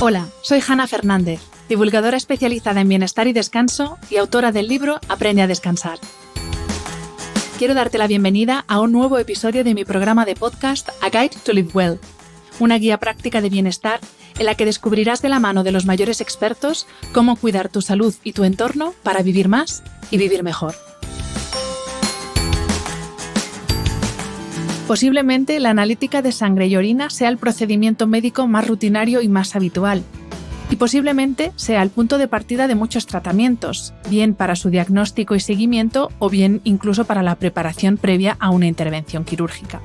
Hola, soy Hanna Fernández, divulgadora especializada en bienestar y descanso y autora del libro Aprende a descansar. Quiero darte la bienvenida a un nuevo episodio de mi programa de podcast A Guide to Live Well, una guía práctica de bienestar en la que descubrirás de la mano de los mayores expertos cómo cuidar tu salud y tu entorno para vivir más y vivir mejor. Posiblemente la analítica de sangre y orina sea el procedimiento médico más rutinario y más habitual. Y posiblemente sea el punto de partida de muchos tratamientos, bien para su diagnóstico y seguimiento o bien incluso para la preparación previa a una intervención quirúrgica.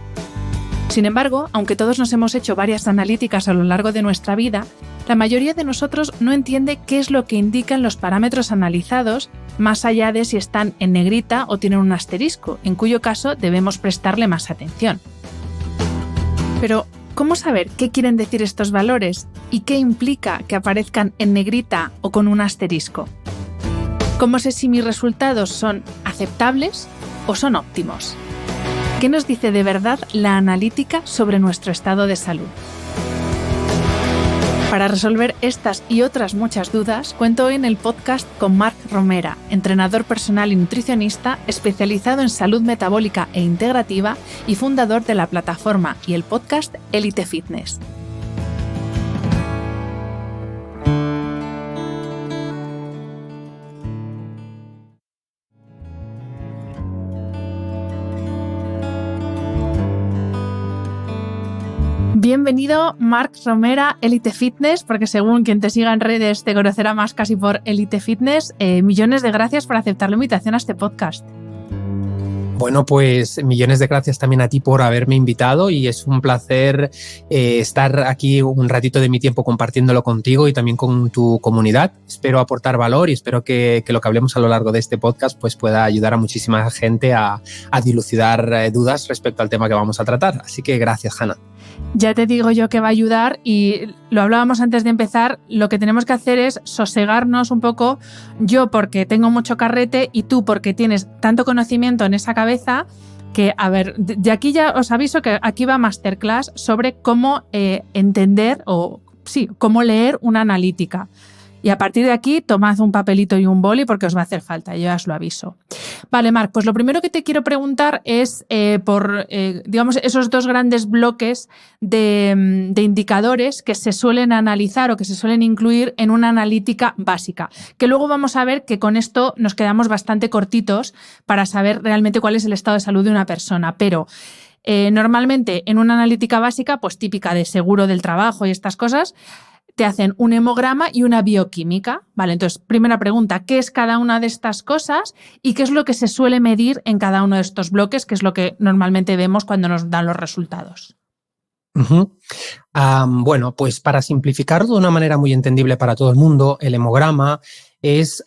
Sin embargo, aunque todos nos hemos hecho varias analíticas a lo largo de nuestra vida, la mayoría de nosotros no entiende qué es lo que indican los parámetros analizados, más allá de si están en negrita o tienen un asterisco, en cuyo caso debemos prestarle más atención. Pero, ¿cómo saber qué quieren decir estos valores y qué implica que aparezcan en negrita o con un asterisco? ¿Cómo sé si mis resultados son aceptables o son óptimos? ¿Qué nos dice de verdad la analítica sobre nuestro estado de salud? Para resolver estas y otras muchas dudas, cuento hoy en el podcast con Marc Romera, entrenador personal y nutricionista especializado en salud metabólica e integrativa y fundador de la plataforma y el podcast Elite Fitness. Bienvenido, Marc Romera, Elite Fitness, porque según quien te siga en redes te conocerá más casi por Elite Fitness. Millones de gracias por aceptar la invitación a este podcast. Bueno, pues millones de gracias también a ti por haberme invitado y es un placer estar aquí un ratito de mi tiempo compartiéndolo contigo y también con tu comunidad. Espero aportar valor y espero que lo que hablemos a lo largo de este podcast pues pueda ayudar a muchísima gente a dilucidar dudas respecto al tema que vamos a tratar. Así que gracias, Hanna. Ya te digo yo que va a ayudar y lo hablábamos antes de empezar, lo que tenemos que hacer es sosegarnos un poco, yo porque tengo mucho carrete y tú porque tienes tanto conocimiento en esa cabeza que, a ver, de aquí ya os aviso que aquí va masterclass sobre cómo entender o, sí, cómo leer una analítica. Y a partir de aquí, tomad un papelito y un boli porque os va a hacer falta, yo ya os lo aviso. Vale, Marc, pues lo primero que te quiero preguntar es por digamos, esos dos grandes bloques de indicadores que se suelen analizar o que se suelen incluir en una analítica básica, que luego vamos a ver que con esto nos quedamos bastante cortitos para saber realmente cuál es el estado de salud de una persona, pero normalmente en una analítica básica, pues típica de seguro del trabajo y estas cosas, te hacen un hemograma y una bioquímica. Vale, entonces, primera pregunta, ¿qué es cada una de estas cosas y qué es lo que se suele medir en cada uno de estos bloques, que es lo que normalmente vemos cuando nos dan los resultados? Bueno, pues para simplificarlo de una manera muy entendible para todo el mundo, el hemograma es...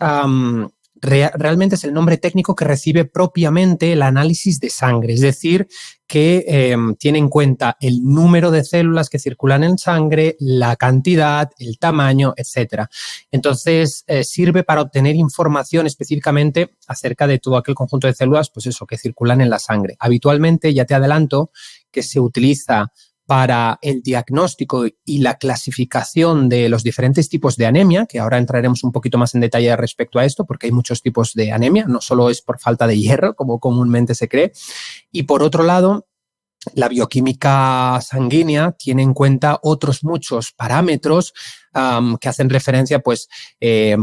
realmente es el nombre técnico que recibe propiamente el análisis de sangre, es decir, que tiene en cuenta el número de células que circulan en sangre, la cantidad, el tamaño, etc. Entonces, sirve para obtener información específicamente acerca de todo aquel conjunto de células, pues eso, que circulan en la sangre. Habitualmente, ya te adelanto, que se utiliza para el diagnóstico y la clasificación de los diferentes tipos de anemia, que ahora entraremos un poquito más en detalle respecto a esto, porque hay muchos tipos de anemia, no solo es por falta de hierro, como comúnmente se cree. Y por otro lado, la bioquímica sanguínea tiene en cuenta otros muchos parámetros que hacen referencia, pues,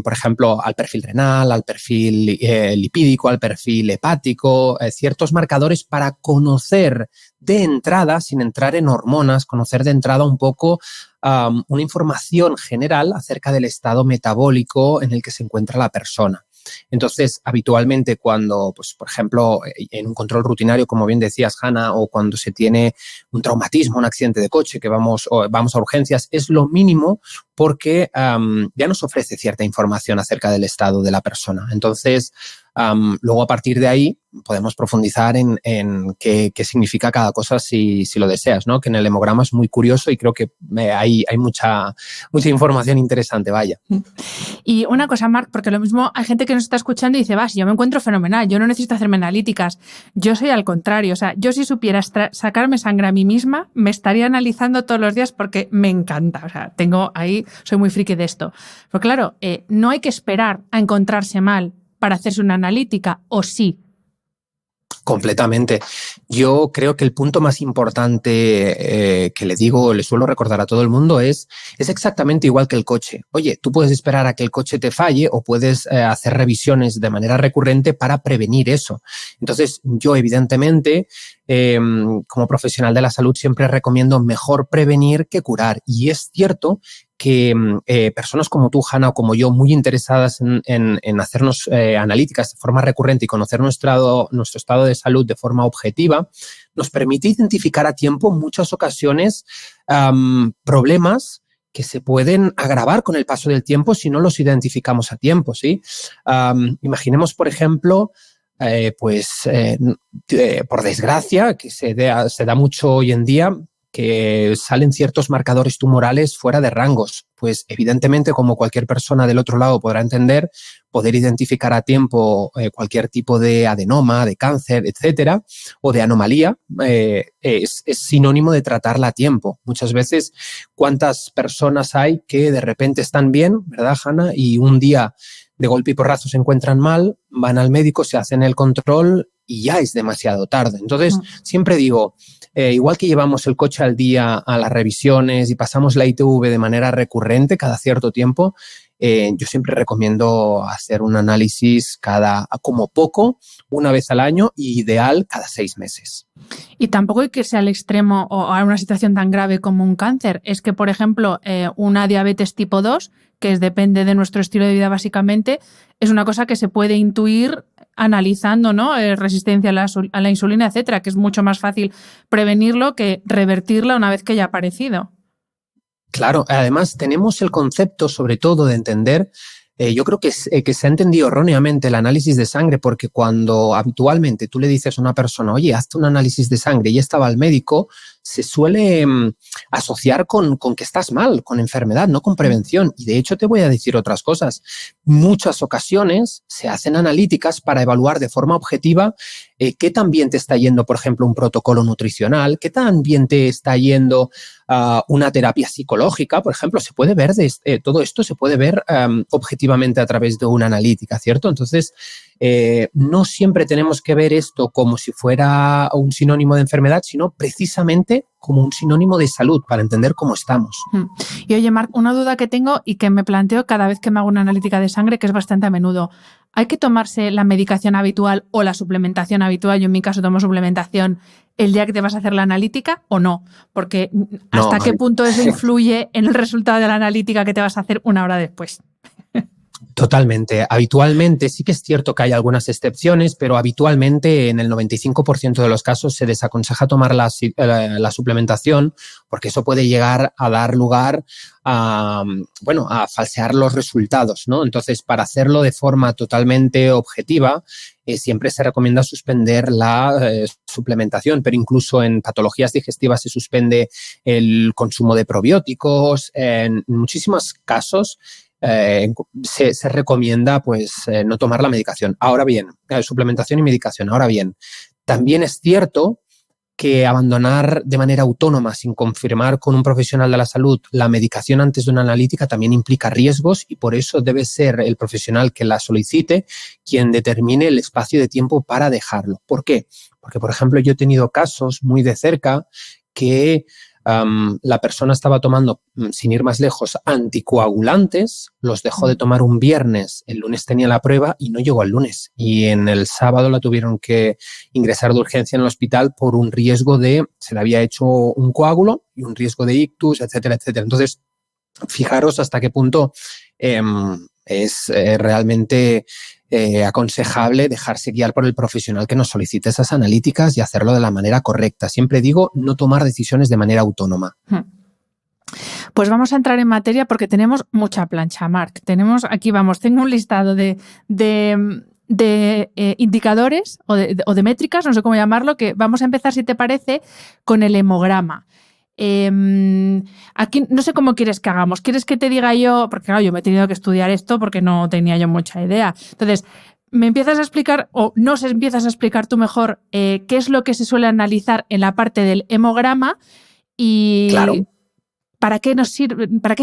por ejemplo, al perfil renal, al perfil lipídico, al perfil hepático, ciertos marcadores para conocer de entrada, sin entrar en hormonas, conocer de entrada un poco una información general acerca del estado metabólico en el que se encuentra la persona. Entonces, habitualmente cuando, pues, por ejemplo, en un control rutinario, como bien decías, Hanna, o cuando se tiene un traumatismo, un accidente de coche, que vamos a urgencias, es lo mínimo porque ya nos ofrece cierta información acerca del estado de la persona. Entonces, Luego, a partir de ahí, podemos profundizar en qué significa cada cosa si lo deseas, ¿no? Que en el hemograma es muy curioso y creo que hay mucha información interesante, vaya. Y una cosa, Marc, porque lo mismo hay gente que nos está escuchando y dice, si yo me encuentro fenomenal, yo no necesito hacerme analíticas. Yo soy al contrario, o sea, yo si supiera sacarme sangre a mí misma, me estaría analizando todos los días porque me encanta, o sea, soy muy friki de esto. Pero claro, no hay que esperar a encontrarse mal para hacerse una analítica, ¿o sí? Completamente. Yo creo que el punto más importante que le suelo recordar a todo el mundo es exactamente igual que el coche. Oye, tú puedes esperar a que el coche te falle o puedes hacer revisiones de manera recurrente para prevenir eso. Entonces, yo evidentemente, como profesional de la salud, siempre recomiendo mejor prevenir que curar. Y es cierto que personas como tú, Hanna, o como yo, muy interesadas en hacernos analíticas de forma recurrente y conocer nuestro estado de salud de forma objetiva, nos permite identificar a tiempo en muchas ocasiones problemas que se pueden agravar con el paso del tiempo si no los identificamos a tiempo, ¿sí? Imaginemos, por ejemplo, por desgracia, que se da mucho hoy en día, que salen ciertos marcadores tumorales fuera de rangos. Pues evidentemente, como cualquier persona del otro lado podrá entender, poder identificar a tiempo cualquier tipo de adenoma, de cáncer, etcétera, o de anomalía, es sinónimo de tratarla a tiempo. Muchas veces, ¿cuántas personas hay que de repente están bien, verdad, Hanna? Y un día de golpe y porrazo se encuentran mal, van al médico, se hacen el control y ya es demasiado tarde. Entonces, siempre digo, igual que llevamos el coche al día a las revisiones y pasamos la ITV de manera recurrente cada cierto tiempo, yo siempre recomiendo hacer un análisis como poco, una vez al año y ideal cada 6 meses. Y tampoco hay que irse al extremo o a una situación tan grave como un cáncer. Es que, por ejemplo, una diabetes tipo 2, que depende de nuestro estilo de vida básicamente, es una cosa que se puede intuir analizando, ¿no? Resistencia a la insulina, etcétera, que es mucho más fácil prevenirlo que revertirla una vez que ya ha aparecido. Claro, además tenemos el concepto, sobre todo, de entender, yo creo que se ha entendido erróneamente el análisis de sangre, porque cuando habitualmente tú le dices a una persona, oye, hazte un análisis de sangre y esta va al médico, se suele asociar con que estás mal, con enfermedad, no con prevención. Y de hecho te voy a decir otras cosas. Muchas ocasiones se hacen analíticas para evaluar de forma objetiva qué tan bien te está yendo, por ejemplo, un protocolo nutricional, qué tan bien te está yendo una terapia psicológica, por ejemplo. Se puede ver, todo esto se puede ver objetivamente a través de una analítica, ¿cierto? Entonces, no siempre tenemos que ver esto como si fuera un sinónimo de enfermedad, sino precisamente como un sinónimo de salud, para entender cómo estamos. Y oye, Marc, una duda que tengo y que me planteo cada vez que me hago una analítica de sangre, que es bastante a menudo. ¿Hay que tomarse la medicación habitual o la suplementación habitual? Yo en mi caso tomo suplementación el día que te vas a hacer la analítica o no, porque ¿hasta qué punto eso influye en el resultado de la analítica que te vas a hacer una hora después? Totalmente. Habitualmente sí que es cierto que hay algunas excepciones, pero habitualmente en el 95% de los casos se desaconseja tomar la suplementación, porque eso puede llegar a dar lugar a falsear los resultados, ¿no? Entonces, para hacerlo de forma totalmente objetiva, siempre se recomienda suspender la suplementación, pero incluso en patologías digestivas se suspende el consumo de probióticos. En muchísimos casos se recomienda no tomar la medicación. Ahora bien, suplementación y medicación. Ahora bien, también es cierto que abandonar de manera autónoma, sin confirmar con un profesional de la salud, la medicación antes de una analítica también implica riesgos, y por eso debe ser el profesional que la solicite quien determine el espacio de tiempo para dejarlo. ¿Por qué? Porque, por ejemplo, yo he tenido casos muy de cerca que la persona estaba tomando, sin ir más lejos, anticoagulantes, los dejó de tomar un viernes, el lunes tenía la prueba y no llegó al lunes. Y en el sábado la tuvieron que ingresar de urgencia en el hospital por un riesgo se le había hecho un coágulo y un riesgo de ictus, etcétera, etcétera. Entonces, fijaros hasta qué punto es realmente aconsejable dejarse guiar por el profesional que nos solicite esas analíticas y hacerlo de la manera correcta. Siempre digo, no tomar decisiones de manera autónoma. Pues vamos a entrar en materia porque tenemos mucha plancha, Marc. Tengo un listado de de indicadores o de métricas, no sé cómo llamarlo, que vamos a empezar, si te parece, con el hemograma. Aquí no sé cómo quieres que hagamos. ¿Quieres que te diga yo? Porque claro, yo me he tenido que estudiar esto porque no tenía yo mucha idea. Entonces, ¿me empiezas a explicar o nos empiezas a explicar tú mejor qué es lo que se suele analizar en la parte del hemograma y Claro. para qué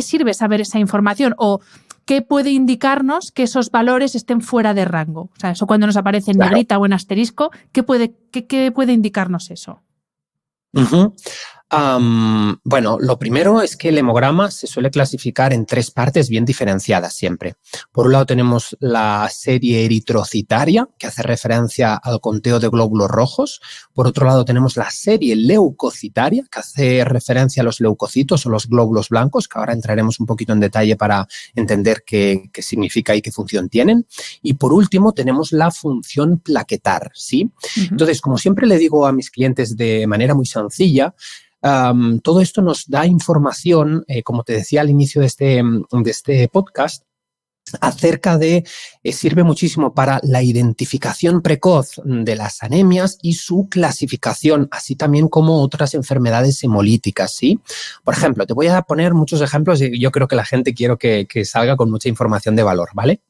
sirve saber esa información o qué puede indicarnos que esos valores estén fuera de rango? O sea, eso cuando nos aparece en negrita o en asterisco, ¿qué puede indicarnos eso? Uh-huh. Bueno, lo primero es que el hemograma se suele clasificar en 3 partes bien diferenciadas siempre. Por un lado tenemos la serie eritrocitaria, que hace referencia al conteo de glóbulos rojos. Por otro lado tenemos la serie leucocitaria, que hace referencia a los leucocitos o los glóbulos blancos, que ahora entraremos un poquito en detalle para entender qué significa y qué función tienen. Y por último tenemos la función plaquetar, ¿sí? Uh-huh. Entonces, como siempre le digo a mis clientes de manera muy sencilla, todo esto nos da información, como te decía al inicio de este podcast, acerca de, sirve muchísimo para la identificación precoz de las anemias y su clasificación, así también como otras enfermedades hemolíticas, ¿sí? Por ejemplo, te voy a poner muchos ejemplos y yo creo que la gente quiero que salga con mucha información de valor, ¿vale?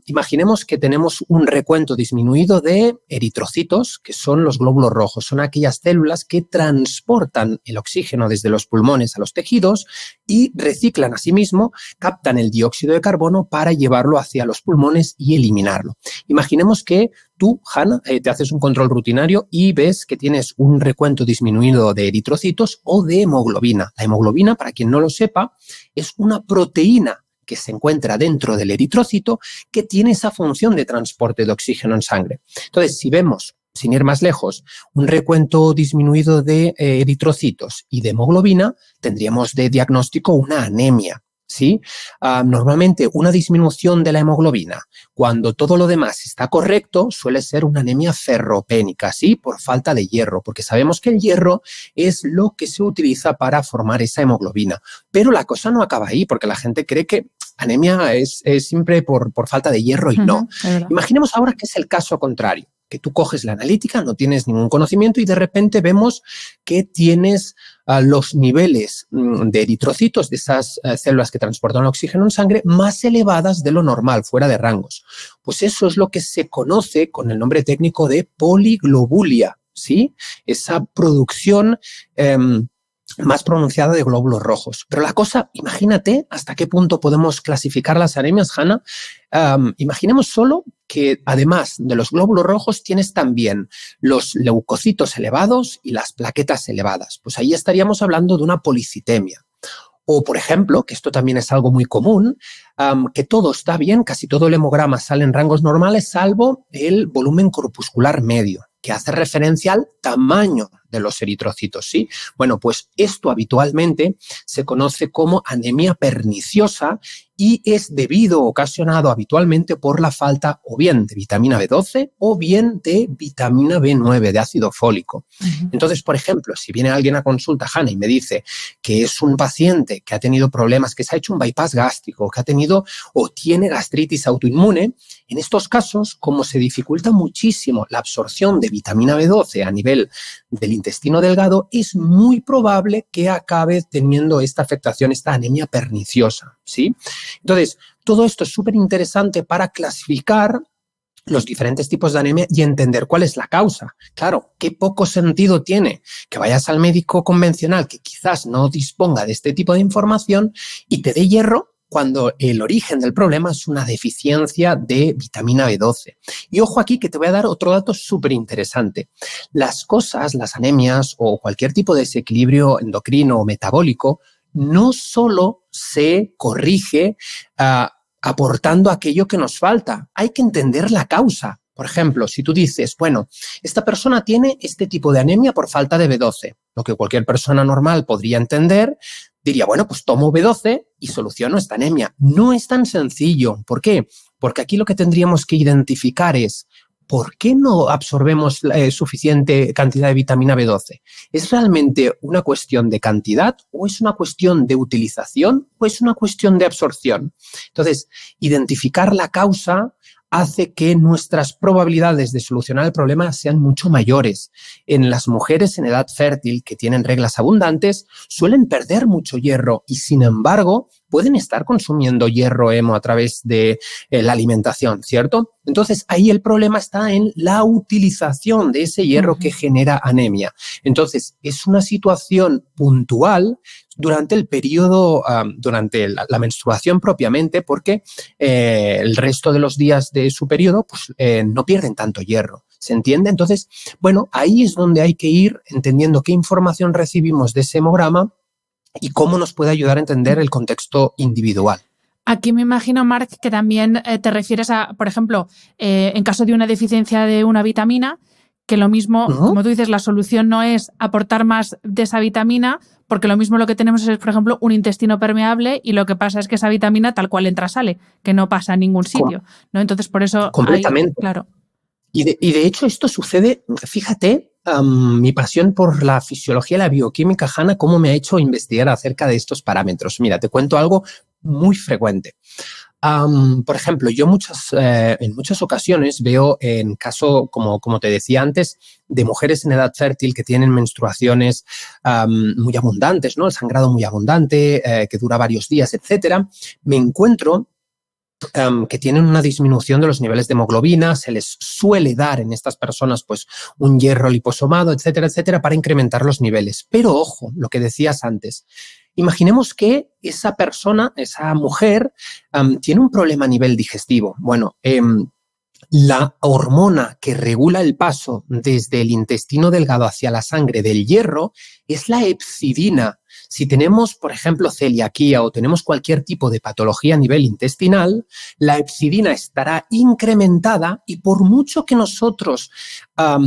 Imaginemos que tenemos un recuento disminuido de eritrocitos, que son los glóbulos rojos. Son aquellas células que transportan el oxígeno desde los pulmones a los tejidos y reciclan asimismo, captan el dióxido de carbono para llevarlo hacia los pulmones y eliminarlo. Imaginemos que tú, Hanna, te haces un control rutinario y ves que tienes un recuento disminuido de eritrocitos o de hemoglobina. La hemoglobina, para quien no lo sepa, es una proteína que se encuentra dentro del eritrocito que tiene esa función de transporte de oxígeno en sangre. Entonces, si vemos, sin ir más lejos, un recuento disminuido de eritrocitos y de hemoglobina, tendríamos de diagnóstico una anemia, ¿sí? Normalmente una disminución de la hemoglobina, cuando todo lo demás está correcto, suele ser una anemia ferropénica, ¿sí? Por falta de hierro, porque sabemos que el hierro es lo que se utiliza para formar esa hemoglobina. Pero la cosa no acaba ahí, porque la gente cree que anemia es siempre por falta de hierro y no. Imaginemos ahora que es el caso contrario, que tú coges la analítica, no tienes ningún conocimiento y de repente vemos que tienes los niveles de eritrocitos, de esas células que transportan oxígeno en sangre, más elevadas de lo normal, fuera de rangos. Pues eso es lo que se conoce con el nombre técnico de poliglobulia, ¿sí? Esa producción más pronunciada de glóbulos rojos. Pero la cosa, imagínate hasta qué punto podemos clasificar las anemias, Hanna. Imaginemos solo que además de los glóbulos rojos tienes también los leucocitos elevados y las plaquetas elevadas. Pues ahí estaríamos hablando de una policitemia. O, por ejemplo, que esto también es algo muy común, que todo está bien, casi todo el hemograma sale en rangos normales, salvo el volumen corpuscular medio, que hace referencia al tamaño de los eritrocitos, ¿sí? Bueno, pues esto habitualmente se conoce como anemia perniciosa y es ocasionado habitualmente por la falta o bien de vitamina B12 o bien de vitamina B9, de ácido fólico. Uh-huh. Entonces, por ejemplo, si viene alguien a consulta, Hanna, y me dice que es un paciente que ha tenido problemas, que se ha hecho un bypass gástrico, que ha tenido o tiene gastritis autoinmune, en estos casos, como se dificulta muchísimo la absorción de vitamina B12 a nivel del intestino delgado, es muy probable que acabe teniendo esta afectación, esta anemia perniciosa, ¿sí? Entonces, todo esto es súper interesante para clasificar los diferentes tipos de anemia y entender cuál es la causa. Claro, qué poco sentido tiene que vayas al médico convencional que quizás no disponga de este tipo de información y te dé hierro cuando el origen del problema es una deficiencia de vitamina B12. Y ojo aquí que te voy a dar otro dato súper interesante. Las anemias o cualquier tipo de desequilibrio endocrino o metabólico no solo se corrige aportando aquello que nos falta. Hay que entender la causa. Por ejemplo, si tú dices, bueno, esta persona tiene este tipo de anemia por falta de B12, lo que cualquier persona normal podría entender, diría, bueno, pues tomo B12 y soluciono esta anemia. No es tan sencillo. ¿Por qué? Porque aquí lo que tendríamos que identificar es ¿por qué no absorbemos suficiente cantidad de vitamina B12? ¿Es realmente una cuestión de cantidad o es una cuestión de utilización o es una cuestión de absorción? Entonces, identificar la causa hace que nuestras probabilidades de solucionar el problema sean mucho mayores. En las mujeres en edad fértil que tienen reglas abundantes suelen perder mucho hierro y, sin embargo, pueden estar consumiendo hierro hemo a través de la alimentación, ¿cierto? Entonces, ahí el problema está en la utilización de ese hierro que genera anemia. Entonces, es una situación puntual durante el periodo, durante la menstruación propiamente, porque el resto de los días de su periodo pues, no pierden tanto hierro. ¿Se entiende? Entonces, bueno, ahí es donde hay que ir entendiendo qué información recibimos de ese hemograma y cómo nos puede ayudar a entender el contexto individual. Aquí me imagino, Marc, que también te refieres a, por ejemplo, en caso de una deficiencia de una vitamina, que lo mismo, como tú dices, la solución no es aportar más de esa vitamina, porque lo mismo lo que tenemos es, por ejemplo, un intestino permeable y lo que pasa es que esa vitamina tal cual entra, sale, que no pasa a ningún sitio, ¿no? Entonces, por eso... Completamente. Claro. Y de hecho esto sucede, fíjate, mi pasión por la fisiología y la bioquímica, Hanna, cómo me ha hecho investigar acerca de estos parámetros. Mira, te cuento algo muy frecuente. Por ejemplo, yo en muchas ocasiones veo en caso, como te decía antes, de mujeres en edad fértil que tienen menstruaciones muy abundantes, ¿no? El sangrado muy abundante, que dura varios días, etcétera. Me encuentro que tienen una disminución de los niveles de hemoglobina, se les suele dar en estas personas pues un hierro liposomado, etcétera, etcétera, para incrementar los niveles. Pero ojo, lo que decías antes, imaginemos que esa persona, esa mujer, tiene un problema a nivel digestivo. Bueno, la hormona que regula el paso desde el intestino delgado hacia la sangre del hierro es la hepcidina. Si tenemos, por ejemplo, celiaquía o tenemos cualquier tipo de patología a nivel intestinal, la hepcidina estará incrementada y por mucho que nosotros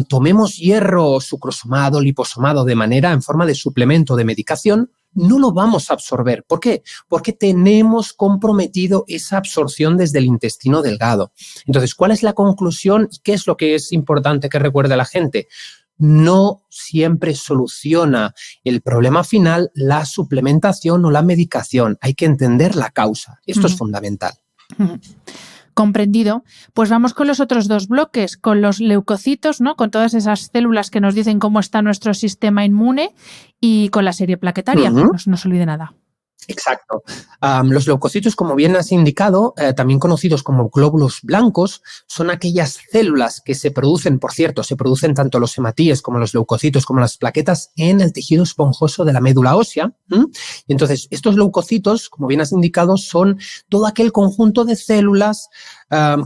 tomemos hierro sucrosomado, liposomado de manera en forma de suplemento de medicación, no lo vamos a absorber. ¿Por qué? Porque tenemos comprometido esa absorción desde el intestino delgado. Entonces, ¿cuál es la conclusión? ¿Qué es lo que es importante que recuerde a la gente? No siempre soluciona el problema final la suplementación o la medicación. Hay que entender la causa. Esto es fundamental. Comprendido. Pues vamos con los otros dos bloques, con los leucocitos, ¿no? Con todas esas células que nos dicen cómo está nuestro sistema inmune y con la serie plaquetaria. No se nos olvide nada. Exacto. Los leucocitos, como bien has indicado, también conocidos como glóbulos blancos, son aquellas células que se producen, por cierto, se producen tanto los hematíes como los leucocitos como las plaquetas en el tejido esponjoso de la médula ósea. Y entonces, estos leucocitos, como bien has indicado, son todo aquel conjunto de células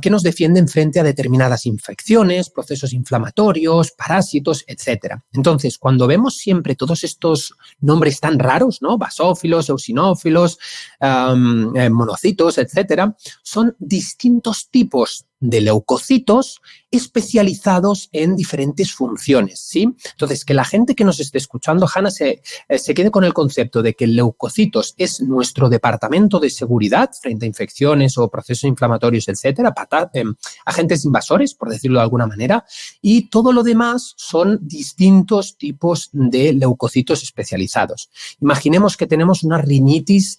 que nos defienden frente a determinadas infecciones, procesos inflamatorios, parásitos, etc. Entonces, cuando vemos siempre todos estos nombres tan raros, ¿no? Basófilos, eosinófilos, monocitos, etc., son distintos tipos de leucocitos especializados en diferentes funciones, ¿sí? Entonces, que la gente que nos esté escuchando, Hanna, se quede con el concepto de que el leucocitos es nuestro departamento de seguridad frente a infecciones o procesos inflamatorios, etcétera, agentes invasores, por decirlo de alguna manera, y todo lo demás son distintos tipos de leucocitos especializados. Imaginemos que tenemos una rinitis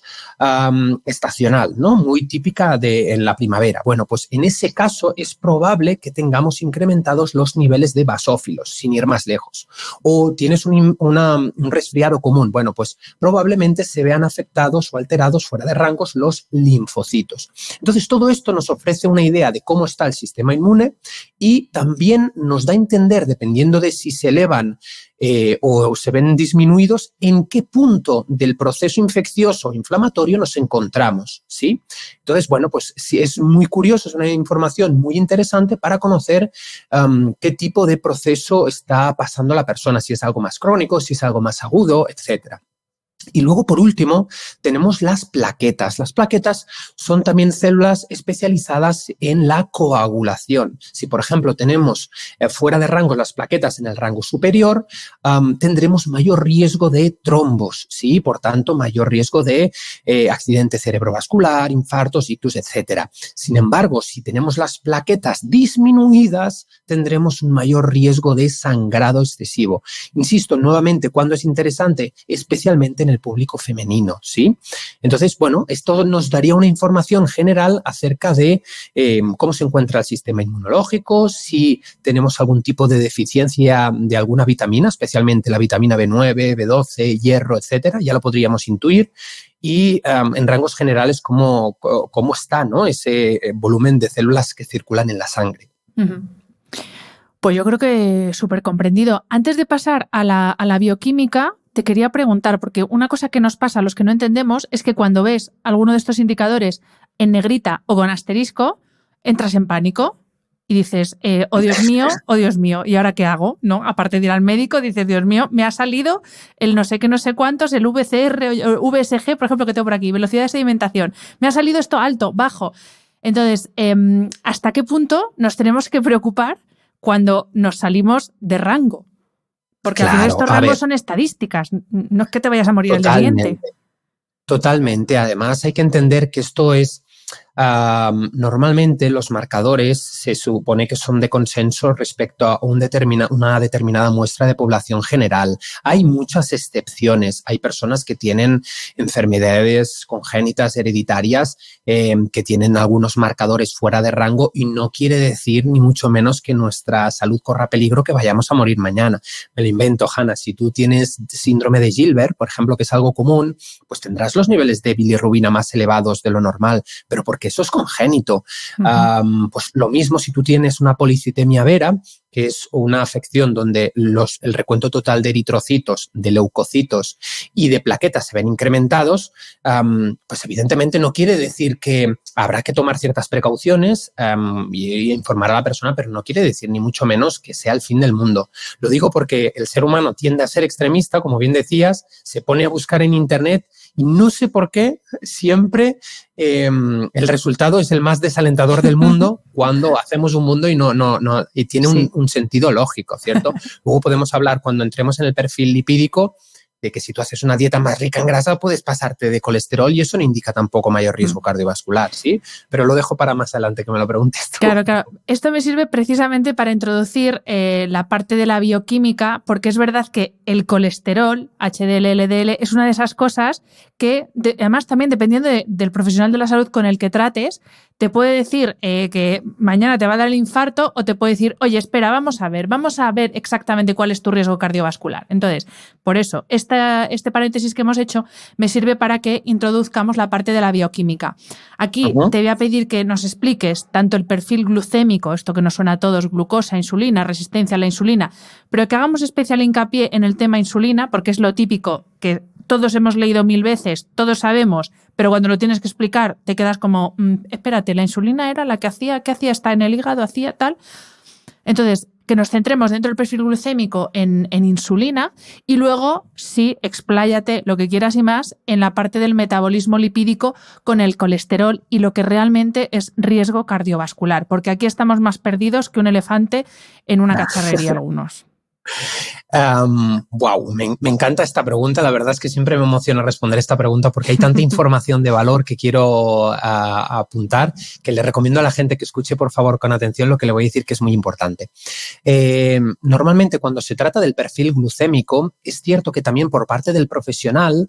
estacional, ¿no? Muy típica en la primavera. Bueno, pues en ese caso es probable que tengamos incrementados los niveles de basófilos, sin ir más lejos. O tienes un resfriado común, bueno, pues probablemente se vean afectados o alterados fuera de rangos los linfocitos. Entonces, todo esto nos ofrece una idea de cómo está el sistema inmune y también nos da a entender, dependiendo de si se elevan o se ven disminuidos, en qué punto del proceso infeccioso o inflamatorio nos encontramos, ¿sí? Entonces, bueno, pues sí, es muy curioso, es una información muy interesante para conocer qué tipo de proceso está pasando la persona, si es algo más crónico, si es algo más agudo, etcétera. Y luego, por último, tenemos las plaquetas. Las plaquetas son también células especializadas en la coagulación. Si, por ejemplo, tenemos fuera de rango las plaquetas en el rango superior, tendremos mayor riesgo de trombos, ¿sí? Por tanto, mayor riesgo de accidente cerebrovascular, infartos, ictus, etc. Sin embargo, si tenemos las plaquetas disminuidas, tendremos un mayor riesgo de sangrado excesivo. Insisto, nuevamente, ¿cuándo es interesante? Especialmente en el público femenino, ¿sí? Entonces, bueno, esto nos daría una información general acerca de cómo se encuentra el sistema inmunológico, si tenemos algún tipo de deficiencia de alguna vitamina, especialmente la vitamina B9, B12, hierro, etcétera, ya lo podríamos intuir. Y en rangos generales, cómo está, ¿no?, ese volumen de células que circulan en la sangre. Uh-huh. Pues yo creo que súper comprendido. Antes de pasar a la bioquímica, te quería preguntar, porque una cosa que nos pasa a los que no entendemos es que cuando ves alguno de estos indicadores en negrita o con asterisco, entras en pánico y dices, oh Dios mío, ¿y ahora qué hago? ¿No? Aparte de ir al médico, dices, Dios mío, me ha salido el no sé qué, no sé cuántos, el VCR o VSG, por ejemplo, que tengo por aquí, velocidad de sedimentación. Me ha salido esto alto, bajo. Entonces, ¿hasta qué punto nos tenemos que preocupar cuando nos salimos de rango? Porque al final estos rangos son estadísticas, no es que te vayas a morir al día siguiente. Totalmente. Además, hay que entender que esto es... normalmente los marcadores se supone que son de consenso respecto a una determinada muestra de población general. Hay muchas excepciones. Hay personas que tienen enfermedades congénitas hereditarias que tienen algunos marcadores fuera de rango y no quiere decir ni mucho menos que nuestra salud corra peligro, que vayamos a morir mañana. Me lo invento, Hanna. Si tú tienes síndrome de Gilbert, por ejemplo, que es algo común, pues tendrás los niveles de bilirrubina más elevados de lo normal, pero porque eso es congénito. Uh-huh. Pues lo mismo si tú tienes una policitemia vera, que es una afección donde el recuento total de eritrocitos, de leucocitos y de plaquetas se ven incrementados, pues evidentemente no quiere decir que habrá que tomar ciertas precauciones y informar a la persona, pero no quiere decir ni mucho menos que sea el fin del mundo. Lo digo porque el ser humano tiende a ser extremista, como bien decías, se pone a buscar en internet y no sé por qué siempre el resultado es el más desalentador del mundo cuando hacemos un mundo y tiene un sentido lógico, ¿cierto? Luego podemos hablar, cuando entremos en el perfil lipídico, de que si tú haces una dieta más rica en grasa puedes pasarte de colesterol y eso no indica tampoco mayor riesgo cardiovascular, ¿sí? Pero lo dejo para más adelante que me lo preguntes tú. Claro. Esto me sirve precisamente para introducir la parte de la bioquímica, porque es verdad que el colesterol, HDL, LDL, es una de esas cosas que, además también dependiendo del profesional de la salud con el que trates, te puede decir que mañana te va a dar el infarto o te puede decir, oye, espera, vamos a ver exactamente cuál es tu riesgo cardiovascular. Entonces, por eso, este paréntesis que hemos hecho me sirve para que introduzcamos la parte de la bioquímica. Aquí te voy a pedir que nos expliques tanto el perfil glucémico, esto que nos suena a todos, glucosa, insulina, resistencia a la insulina, pero que hagamos especial hincapié en el tema insulina, porque es lo típico que todos hemos leído 1000 veces, todos sabemos, pero cuando lo tienes que explicar te quedas como, espérate, la insulina era la que hacía, ¿qué hacía? Está en el hígado, hacía tal. Entonces, que nos centremos dentro del perfil glucémico en insulina y luego sí, expláyate lo que quieras y más en la parte del metabolismo lipídico con el colesterol y lo que realmente es riesgo cardiovascular, porque aquí estamos más perdidos que un elefante en una cacharrería algunos. Wow, me encanta esta pregunta. La verdad es que siempre me emociona responder esta pregunta porque hay tanta información de valor que quiero apuntar, que le recomiendo a la gente que escuche por favor con atención lo que le voy a decir, que es muy importante. Normalmente cuando se trata del perfil glucémico, es cierto que también por parte del profesional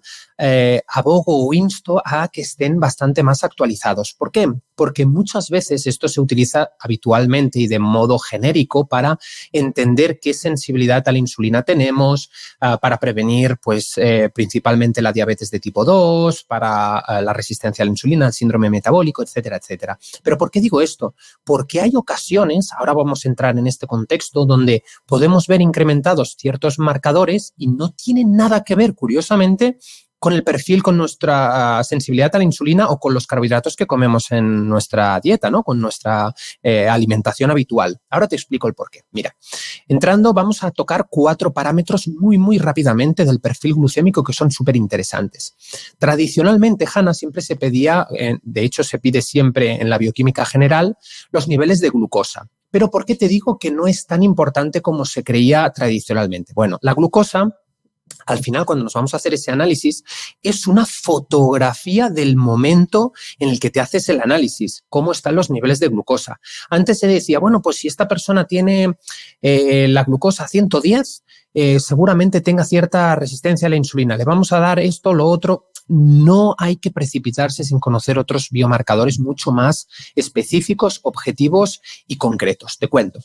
abogo o insto a que estén bastante más actualizados. ¿Por qué? Porque muchas veces esto se utiliza habitualmente y de modo genérico para entender qué sensibilidad a la insulina tenemos, para prevenir pues, principalmente la diabetes de tipo 2, para la resistencia a la insulina, el síndrome metabólico, etcétera, etcétera. ¿Pero por qué digo esto? Porque hay ocasiones, ahora vamos a entrar en este contexto, donde podemos ver incrementados ciertos marcadores y no tienen nada que ver, curiosamente, con el perfil, con nuestra sensibilidad a la insulina o con los carbohidratos que comemos en nuestra dieta, ¿no? Con nuestra alimentación habitual. Ahora te explico el porqué. Mira, entrando vamos a tocar 4 parámetros muy, muy rápidamente del perfil glucémico que son súper interesantes. Tradicionalmente, Hanna, siempre se pedía, de hecho se pide siempre en la bioquímica general, los niveles de glucosa. Pero ¿por qué te digo que no es tan importante como se creía tradicionalmente? Bueno, la glucosa, al final, cuando nos vamos a hacer ese análisis, es una fotografía del momento en el que te haces el análisis, cómo están los niveles de glucosa. Antes se decía, bueno, pues si esta persona tiene la glucosa 110, seguramente tenga cierta resistencia a la insulina. Le vamos a dar esto, lo otro. No hay que precipitarse sin conocer otros biomarcadores mucho más específicos, objetivos y concretos. Te cuento.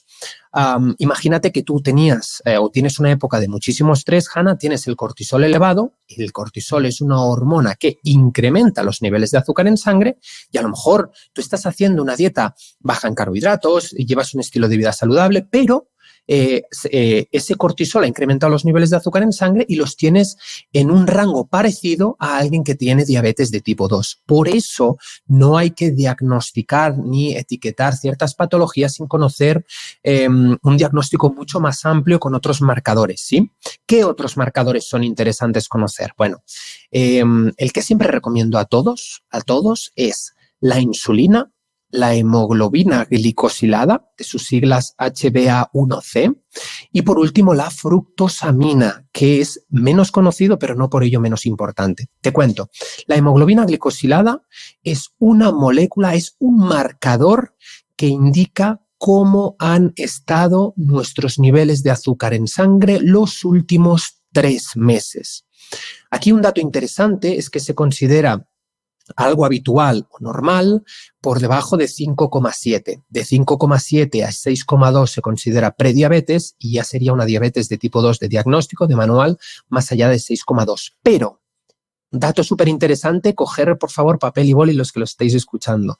Imagínate que tú tenías o tienes una época de muchísimo estrés, Hanna, tienes el cortisol elevado. El cortisol es una hormona que incrementa los niveles de azúcar en sangre y a lo mejor tú estás haciendo una dieta baja en carbohidratos y llevas un estilo de vida saludable, pero ese cortisol ha incrementado los niveles de azúcar en sangre y los tienes en un rango parecido a alguien que tiene diabetes de tipo 2. Por eso no hay que diagnosticar ni etiquetar ciertas patologías sin conocer un diagnóstico mucho más amplio con otros marcadores, ¿sí? ¿Qué otros marcadores son interesantes conocer? Bueno, el que siempre recomiendo a todos es la insulina, la hemoglobina glicosilada, de sus siglas HbA1c, y por último la fructosamina, que es menos conocido, pero no por ello menos importante. Te cuento, la hemoglobina glicosilada es una molécula, es un marcador que indica cómo han estado nuestros niveles de azúcar en sangre los últimos 3 meses. Aquí un dato interesante es que se considera algo habitual o normal por debajo de 5,7. De 5,7 a 6,2 se considera prediabetes y ya sería una diabetes de tipo 2 de diagnóstico, de manual, más allá de 6,2. Pero, dato súper interesante, coger por favor papel y boli los que lo estáis escuchando.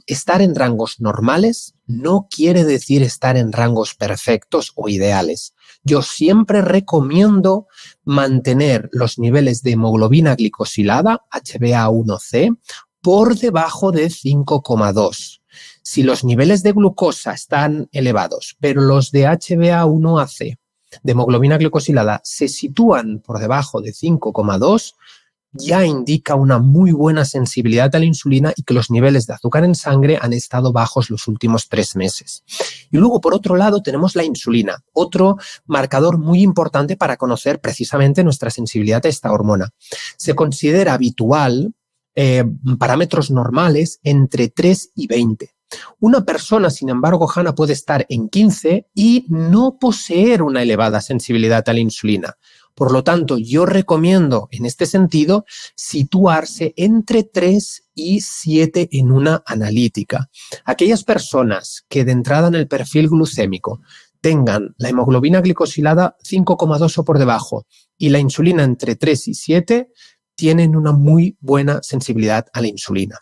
Estar en rangos normales no quiere decir estar en rangos perfectos o ideales. Yo siempre recomiendo mantener los niveles de hemoglobina glicosilada, HbA1c, por debajo de 5,2. Si los niveles de glucosa están elevados, pero los de HbA1c, de hemoglobina glicosilada, se sitúan por debajo de 5,2, ya indica una muy buena sensibilidad a la insulina y que los niveles de azúcar en sangre han estado bajos los últimos 3 meses. Y luego, por otro lado, tenemos la insulina, otro marcador muy importante para conocer precisamente nuestra sensibilidad a esta hormona. Se considera habitual parámetros normales entre 3 y 20. Una persona, sin embargo, Hanna, puede estar en 15 y no poseer una elevada sensibilidad a la insulina. Por lo tanto, yo recomiendo en este sentido situarse entre 3 y 7 en una analítica. Aquellas personas que de entrada en el perfil glucémico tengan la hemoglobina glicosilada 5,2 o por debajo y la insulina entre 3 y 7, tienen una muy buena sensibilidad a la insulina.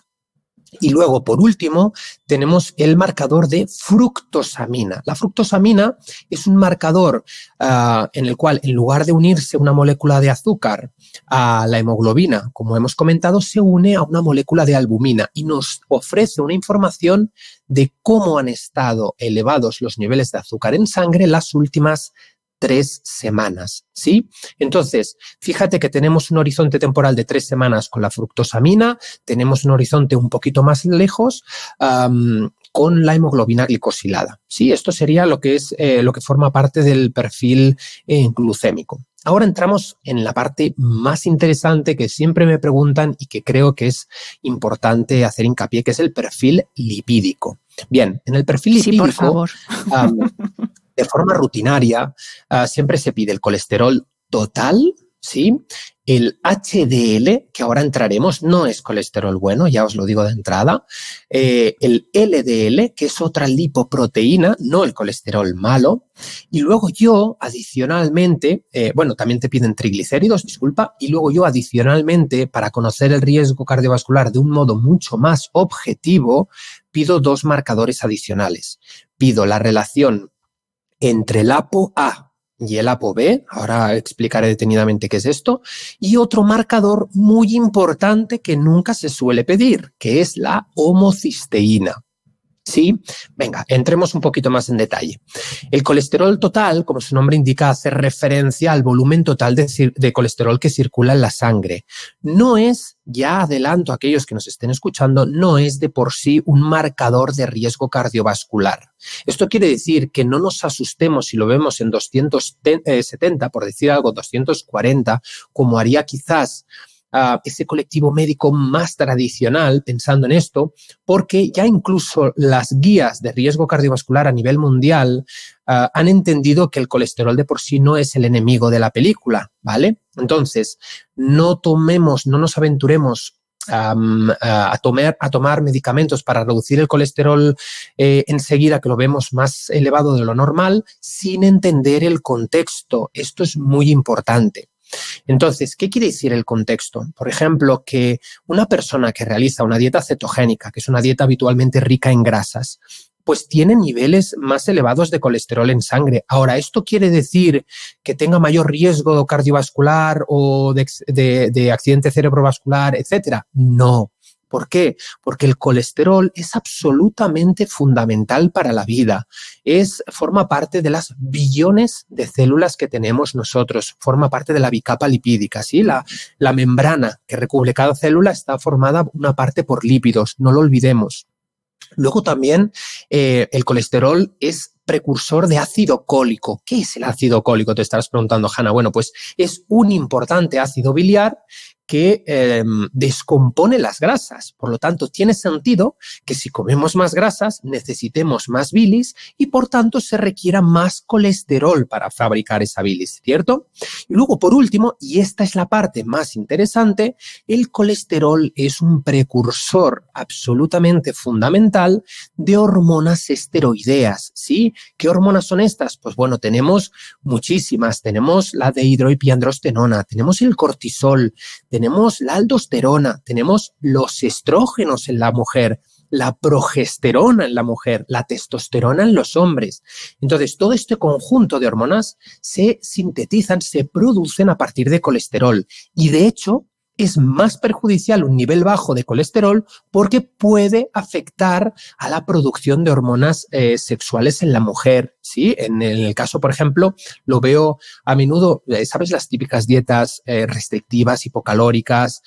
Y luego, por último, tenemos el marcador de fructosamina. La fructosamina es un marcador en el cual, en lugar de unirse una molécula de azúcar a la hemoglobina, como hemos comentado, se une a una molécula de albumina y nos ofrece una información de cómo han estado elevados los niveles de azúcar en sangre las últimas 3 semanas, ¿sí? Entonces, fíjate que tenemos un horizonte temporal de 3 semanas con la fructosamina, tenemos un horizonte un poquito más lejos con la hemoglobina glicosilada, ¿sí? Esto sería lo que es lo que forma parte del perfil glucémico. Ahora entramos en la parte más interesante que siempre me preguntan y que creo que es importante hacer hincapié, que es el perfil lipídico. Bien, en el perfil lipídico, sí, por favor. De forma rutinaria, siempre se pide el colesterol total, ¿sí? El HDL, que ahora entraremos, no es colesterol bueno, ya os lo digo de entrada. El LDL, que es otra lipoproteína, no el colesterol malo. Y luego yo, adicionalmente, también te piden triglicéridos, disculpa, y luego yo, adicionalmente, para conocer el riesgo cardiovascular de un modo mucho más objetivo, pido 2 marcadores adicionales. Pido la relación entre el ApoA y el ApoB, ahora explicaré detenidamente qué es esto, y otro marcador muy importante que nunca se suele pedir, que es la homocisteína. ¿Sí? Venga, entremos un poquito más en detalle. El colesterol total, como su nombre indica, hace referencia al volumen total de colesterol que circula en la sangre. No es, ya adelanto a aquellos que nos estén escuchando, no es de por sí un marcador de riesgo cardiovascular. Esto quiere decir que no nos asustemos si lo vemos en 270, por decir algo, 240, como haría quizás ese colectivo médico más tradicional, pensando en esto, porque ya incluso las guías de riesgo cardiovascular a nivel mundial han entendido que el colesterol de por sí no es el enemigo de la película, ¿vale? Entonces, no nos aventuremos a tomar medicamentos para reducir el colesterol enseguida, que lo vemos más elevado de lo normal, sin entender el contexto. Esto es muy importante. Entonces, ¿qué quiere decir el contexto? Por ejemplo, que una persona que realiza una dieta cetogénica, que es una dieta habitualmente rica en grasas, pues tiene niveles más elevados de colesterol en sangre. Ahora, ¿esto quiere decir que tenga mayor riesgo cardiovascular o de accidente cerebrovascular, etcétera? No. ¿Por qué? Porque el colesterol es absolutamente fundamental para la vida. Forma parte de las billones de células que tenemos nosotros. Forma parte de la bicapa lipídica, ¿sí? La membrana que recubre cada célula está formada una parte por lípidos. No lo olvidemos. Luego también el colesterol es precursor de ácido cólico. ¿Qué es el ácido cólico? Te estarás preguntando, Hanna. Bueno, pues es un importante ácido biliar que descompone las grasas. Por lo tanto, tiene sentido que si comemos más grasas necesitemos más bilis y por tanto se requiera más colesterol para fabricar esa bilis, ¿cierto? Y luego, por último, y esta es la parte más interesante, el colesterol es un precursor absolutamente fundamental de hormonas esteroideas, ¿sí? ¿Qué hormonas son estas? Pues bueno, tenemos muchísimas. Tenemos la dehidroepiandrosterona, tenemos el cortisol, tenemos la aldosterona, tenemos los estrógenos en la mujer, la progesterona en la mujer, la testosterona en los hombres. Entonces, todo este conjunto de hormonas se sintetizan, se producen a partir de colesterol. Y de hecho, es más perjudicial un nivel bajo de colesterol porque puede afectar a la producción de hormonas sexuales en la mujer, ¿sí? En el caso, por ejemplo, lo veo a menudo, ¿sabes? Las típicas dietas restrictivas, hipocalóricas,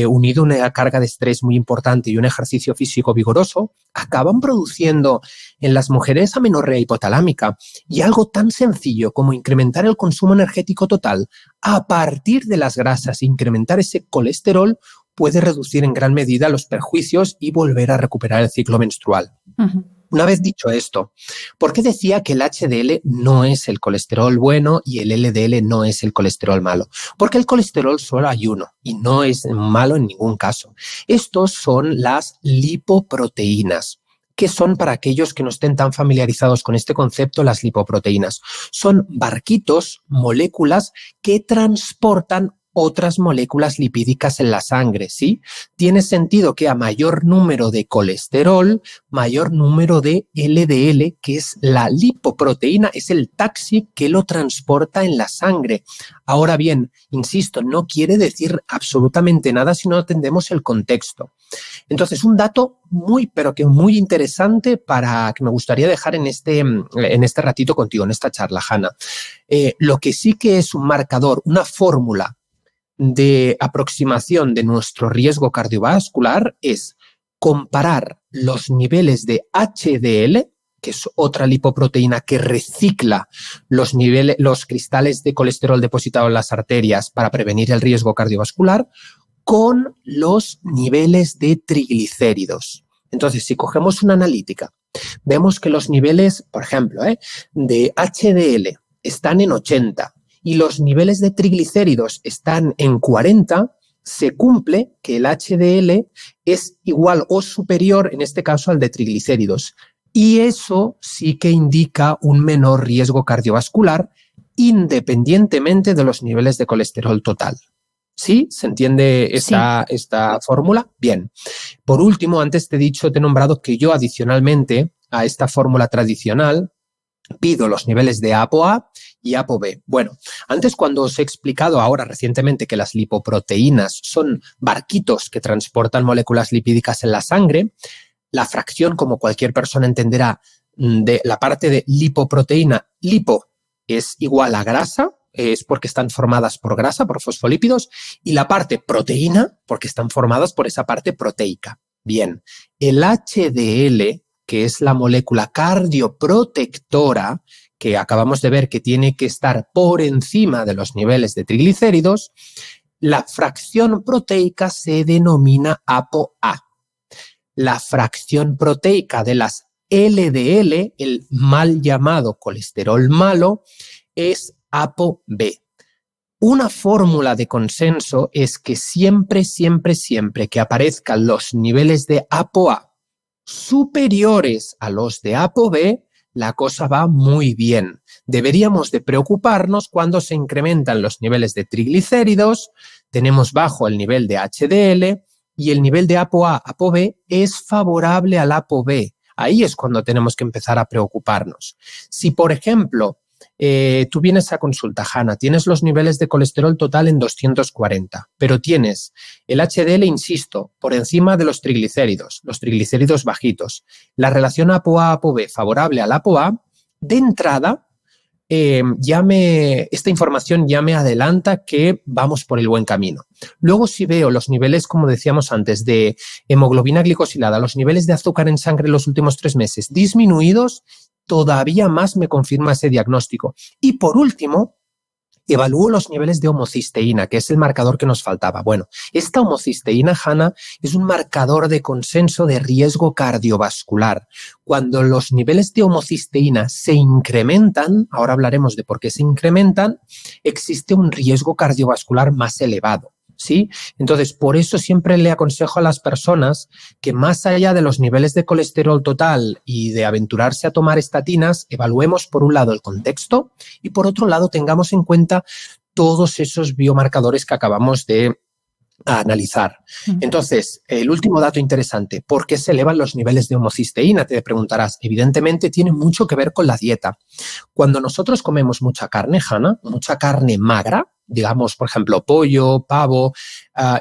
unido a una carga de estrés muy importante y un ejercicio físico vigoroso, acaban produciendo en las mujeres amenorrea hipotalámica. Y algo tan sencillo como incrementar el consumo energético total a partir de las grasas, incrementar ese colesterol, puede reducir en gran medida los perjuicios y volver a recuperar el ciclo menstrual. Uh-huh. Una vez dicho esto, ¿por qué decía que el HDL no es el colesterol bueno y el LDL no es el colesterol malo? Porque el colesterol solo hay uno y no es malo en ningún caso. Estos son las lipoproteínas. ¿Qué son para aquellos que no estén tan familiarizados con este concepto las lipoproteínas? Son barquitos, moléculas que transportan otras moléculas lipídicas en la sangre, ¿sí? Tiene sentido que a mayor número de colesterol, mayor número de LDL, que es la lipoproteína, es el taxi que lo transporta en la sangre. Ahora bien, insisto, no quiere decir absolutamente nada si no atendemos el contexto. Entonces, un dato pero que muy interesante para que me gustaría dejar en este ratito contigo, en esta charla, Hanna. Lo que sí que es un marcador, una fórmula de aproximación de nuestro riesgo cardiovascular es comparar los niveles de HDL, que es otra lipoproteína que recicla los cristales de colesterol depositados en las arterias para prevenir el riesgo cardiovascular, con los niveles de triglicéridos. Entonces, si cogemos una analítica, vemos que los niveles, por ejemplo, de HDL están en 80 y los niveles de triglicéridos están en 40, se cumple que el HDL es igual o superior, en este caso, al de triglicéridos. Y eso sí que indica un menor riesgo cardiovascular independientemente de los niveles de colesterol total. ¿Sí? ¿Se entiende esta fórmula? Bien. Por último, antes te he nombrado que yo adicionalmente a esta fórmula tradicional pido los niveles de ApoA y ApoB. Bueno, antes cuando os he explicado ahora recientemente que las lipoproteínas son barquitos que transportan moléculas lipídicas en la sangre, la fracción, como cualquier persona entenderá, de la parte de lipoproteína, lipo es igual a grasa, es porque están formadas por grasa, por fosfolípidos, y la parte proteína porque están formadas por esa parte proteica. Bien, el HDL, que es la molécula cardioprotectora, que acabamos de ver que tiene que estar por encima de los niveles de triglicéridos, La fracción proteica se denomina ApoA. La fracción proteica de las LDL, el mal llamado colesterol malo, es ApoB. Una fórmula de consenso es que siempre que aparezcan los niveles de ApoA superiores a los de ApoB, la cosa va muy bien. Deberíamos de preocuparnos cuando se incrementan los niveles de triglicéridos, tenemos bajo el nivel de HDL y el nivel de ApoA-ApoB es favorable al ApoB. Ahí es cuando tenemos que empezar a preocuparnos. Si, por ejemplo, tú vienes a consulta, Hanna, tienes los niveles de colesterol total en 240, pero tienes el HDL, insisto, por encima de los triglicéridos bajitos. La relación ApoA-ApoB favorable al ApoA, de entrada, esta información ya me adelanta que vamos por el buen camino. Luego, si veo los niveles, como decíamos antes, de hemoglobina glicosilada, los niveles de azúcar en sangre en los últimos 3 meses disminuidos, todavía más me confirma ese diagnóstico. Y por último, evalúo los niveles de homocisteína, que es el marcador que nos faltaba. Bueno, esta homocisteína, Hanna, es un marcador de consenso de riesgo cardiovascular. Cuando los niveles de homocisteína se incrementan, ahora hablaremos de por qué se incrementan, existe un riesgo cardiovascular más elevado. ¿Sí? Entonces, por eso siempre le aconsejo a las personas que más allá de los niveles de colesterol total y de aventurarse a tomar estatinas, evaluemos por un lado el contexto y por otro lado tengamos en cuenta todos esos biomarcadores que acabamos de analizar. Entonces, el último dato interesante, ¿por qué se elevan los niveles de homocisteína? Te preguntarás. Evidentemente tiene mucho que ver con la dieta. Cuando nosotros comemos mucha carne, Hanna, mucha carne magra, digamos, por ejemplo, pollo, pavo,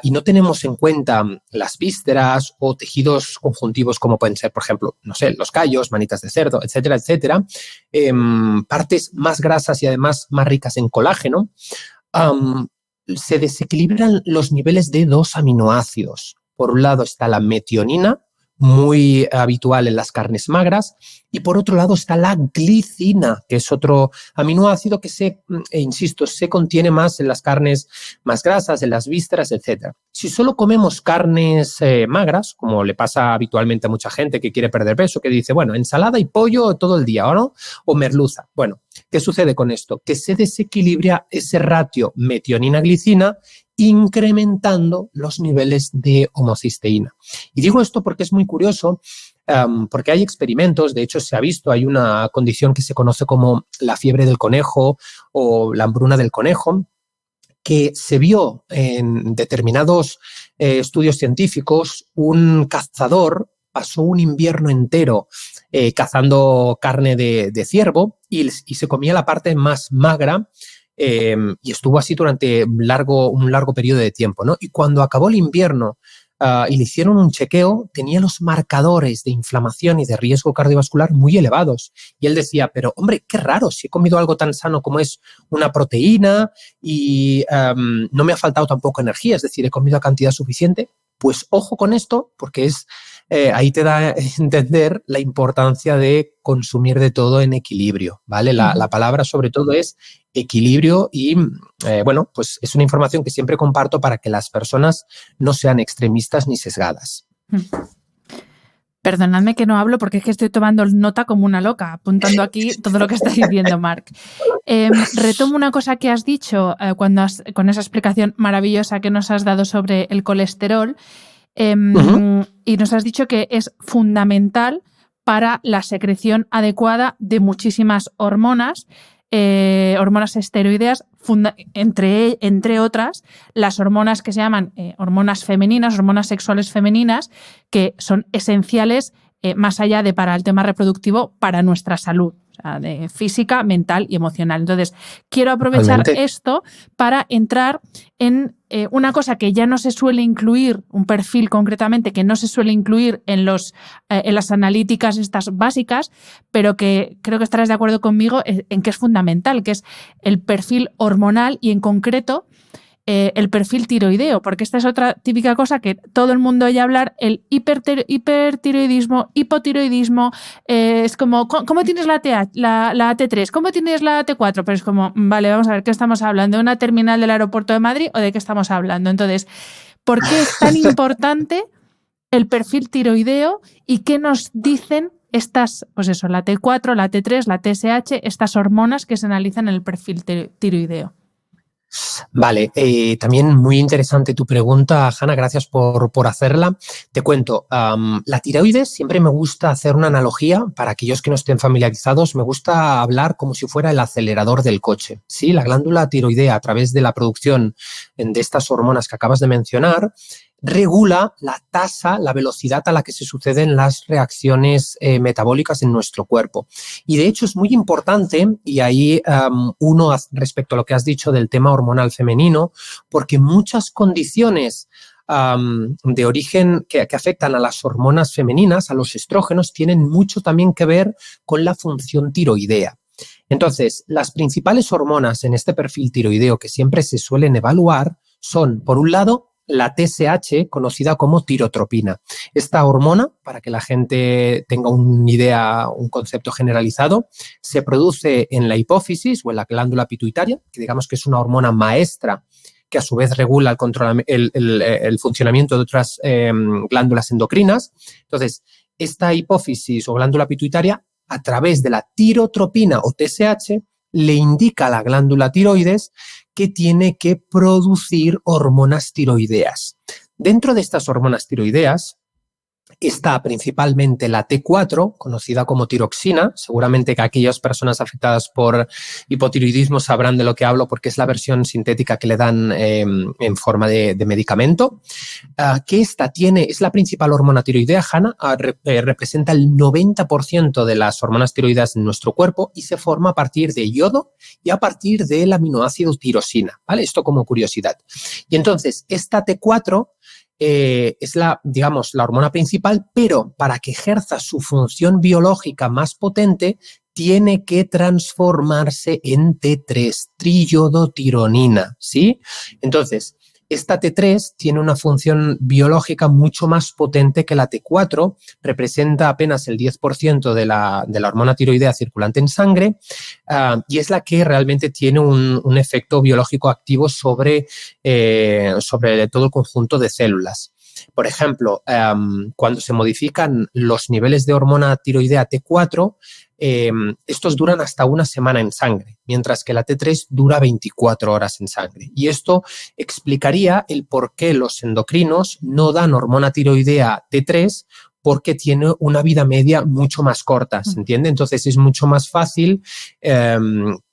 y no tenemos en cuenta las vísceras o tejidos conjuntivos como pueden ser, por ejemplo, no sé, los callos, manitas de cerdo, etcétera, etcétera, partes más grasas y además más ricas en colágeno, se desequilibran los niveles de 2 aminoácidos. Por un lado está la metionina, muy habitual en las carnes magras, y por otro lado está la glicina, que es otro aminoácido que se contiene más en las carnes más grasas, en las vísceras, etc. Si solo comemos carnes magras, como le pasa habitualmente a mucha gente que quiere perder peso, que dice, bueno, ensalada y pollo todo el día, ¿no? O merluza. Bueno, ¿qué sucede con esto? Que se desequilibra ese ratio metionina-glicina incrementando los niveles de homocisteína. Y digo esto porque es muy curioso, porque hay experimentos, de hecho se ha visto, hay una condición que se conoce como la fiebre del conejo o la hambruna del conejo, que se vio en determinados estudios científicos. Un cazador pasó un invierno entero cazando carne de ciervo y se comía la parte más magra, y estuvo así durante un largo periodo de tiempo, ¿no? Y cuando acabó el invierno y le hicieron un chequeo, tenía los marcadores de inflamación y de riesgo cardiovascular muy elevados. Y él decía, pero hombre, qué raro, si he comido algo tan sano como es una proteína y no me ha faltado tampoco energía, es decir, he comido a cantidad suficiente. Pues ojo con esto, porque ahí te da a entender la importancia de consumir de todo en equilibrio, ¿vale? La palabra sobre todo es equilibrio y, bueno, pues es una información que siempre comparto para que las personas no sean extremistas ni sesgadas. Perdonadme que no hablo porque es que estoy tomando nota como una loca, apuntando aquí todo lo que está diciendo Marc. Retomo una cosa que has dicho con esa explicación maravillosa que nos has dado sobre el colesterol. Y nos has dicho que es fundamental para la secreción adecuada de muchísimas hormonas, hormonas esteroideas, entre otras, las hormonas que se llaman hormonas femeninas, hormonas sexuales femeninas, que son esenciales más allá de para el tema reproductivo, para nuestra salud. De física, mental y emocional. Entonces, quiero aprovechar esto para entrar en una cosa que ya no se suele incluir, un perfil concretamente que no se suele incluir en las analíticas estas básicas, pero que creo que estarás de acuerdo conmigo en que es fundamental, que es el perfil hormonal y en concreto el perfil tiroideo, porque esta es otra típica cosa que todo el mundo oye hablar, el hipertiroidismo, hipotiroidismo, es como, ¿cómo tienes la AT3? ¿Cómo tienes la AT4? Pero es como, vale, vamos a ver, ¿qué estamos hablando? ¿De una terminal del aeropuerto de Madrid o de qué estamos hablando? Entonces, ¿por qué es tan importante el perfil tiroideo y qué nos dicen estas, pues eso, la T4, la T3, la TSH, estas hormonas que se analizan en el perfil tiroideo? Vale, también muy interesante tu pregunta, Hanna, gracias por hacerla. Te cuento, la tiroides, siempre me gusta hacer una analogía, para aquellos que no estén familiarizados, me gusta hablar como si fuera el acelerador del coche, ¿sí? La glándula tiroidea, a través de la producción de estas hormonas que acabas de mencionar, regula la tasa, la velocidad a la que se suceden las reacciones metabólicas en nuestro cuerpo. Y de hecho es muy importante, y ahí uno respecto a lo que has dicho del tema hormonal femenino, porque muchas condiciones de origen que afectan a las hormonas femeninas, a los estrógenos, tienen mucho también que ver con la función tiroidea. Entonces, las principales hormonas en este perfil tiroideo que siempre se suelen evaluar son, por un lado, la TSH, conocida como tirotropina. Esta hormona, para que la gente tenga una idea, un concepto generalizado, se produce en la hipófisis o en la glándula pituitaria, que digamos que es una hormona maestra que a su vez regula el funcionamiento de otras glándulas endocrinas. Entonces, esta hipófisis o glándula pituitaria, a través de la tirotropina o TSH, le indica a la glándula tiroides que tiene que producir hormonas tiroideas. Dentro de estas hormonas tiroideas está principalmente la T4, conocida como tiroxina. Seguramente que aquellas personas afectadas por hipotiroidismo sabrán de lo que hablo, porque es la versión sintética que le dan en forma de medicamento. Que esta es la principal hormona tiroidea, Hanna, representa el 90% de las hormonas tiroideas en nuestro cuerpo y se forma a partir de yodo y a partir del aminoácido tirosina, ¿vale? Esto como curiosidad. Y entonces, esta T4 es la hormona principal, pero para que ejerza su función biológica más potente, tiene que transformarse en T3, triiodotironina, ¿sí? Entonces, esta T3 tiene una función biológica mucho más potente que la T4, representa apenas el 10% de la hormona tiroidea circulante en sangre, y es la que realmente tiene un efecto biológico activo sobre todo el conjunto de células. Por ejemplo, cuando se modifican los niveles de hormona tiroidea T4, estos duran hasta una semana en sangre, mientras que la T3 dura 24 horas en sangre. Y esto explicaría el por qué los endocrinos no dan hormona tiroidea T3, porque tiene una vida media mucho más corta, ¿se entiende? Entonces es mucho más fácil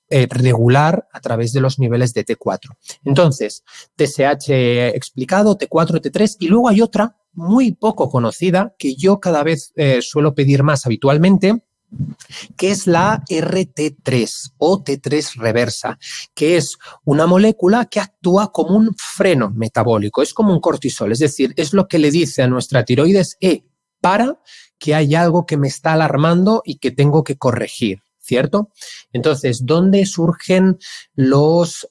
regular a través de los niveles de T4. Entonces, TSH explicado, T4, T3, y luego hay otra muy poco conocida que yo cada vez suelo pedir más habitualmente, que es la RT3 o T3 reversa, que es una molécula que actúa como un freno metabólico, es como un cortisol, es decir, es lo que le dice a nuestra tiroides, para, que hay algo que me está alarmando y que tengo que corregir, ¿cierto? Entonces, ¿dónde surgen los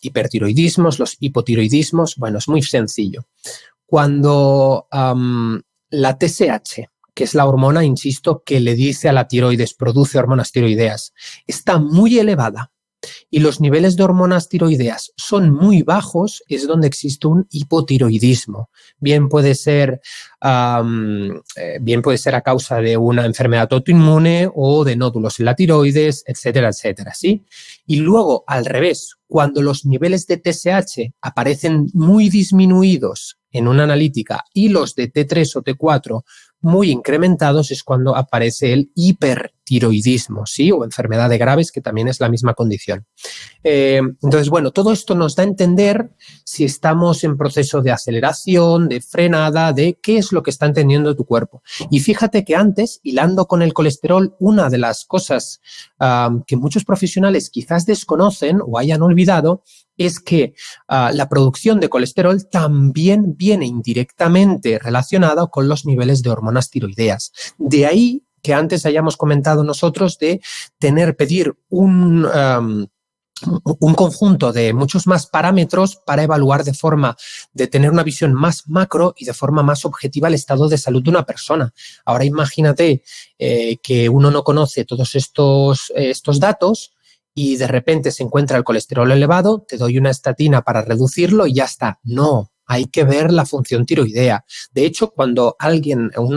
hipertiroidismos, los hipotiroidismos? Bueno, es muy sencillo. Cuando la TSH, que es la hormona, insisto, que le dice a la tiroides, produce hormonas tiroideas, está muy elevada y los niveles de hormonas tiroideas son muy bajos, es donde existe un hipotiroidismo. Bien puede ser a causa de una enfermedad autoinmune o de nódulos en la tiroides, etcétera, etcétera, ¿sí? Y luego, al revés, cuando los niveles de TSH aparecen muy disminuidos en una analítica y los de T3 o T4 muy incrementados, es cuando aparece el hipertiroidismo, ¿sí? O enfermedad de Graves, que también es la misma condición. Entonces, bueno, todo esto nos da a entender si estamos en proceso de aceleración, de frenada, de qué es lo que está entendiendo tu cuerpo. Y fíjate que antes, hilando con el colesterol, una de las cosas que muchos profesionales quizás desconocen o hayan olvidado es que la producción de colesterol también viene indirectamente relacionada con los niveles de hormonas tiroideas. De ahí que antes hayamos comentado nosotros de pedir un un conjunto de muchos más parámetros para evaluar de tener una visión más macro y de forma más objetiva el estado de salud de una persona. Ahora imagínate que uno no conoce todos estos datos y de repente se encuentra el colesterol elevado, te doy una estatina para reducirlo y ya está. No, hay que ver la función tiroidea. De hecho, cuando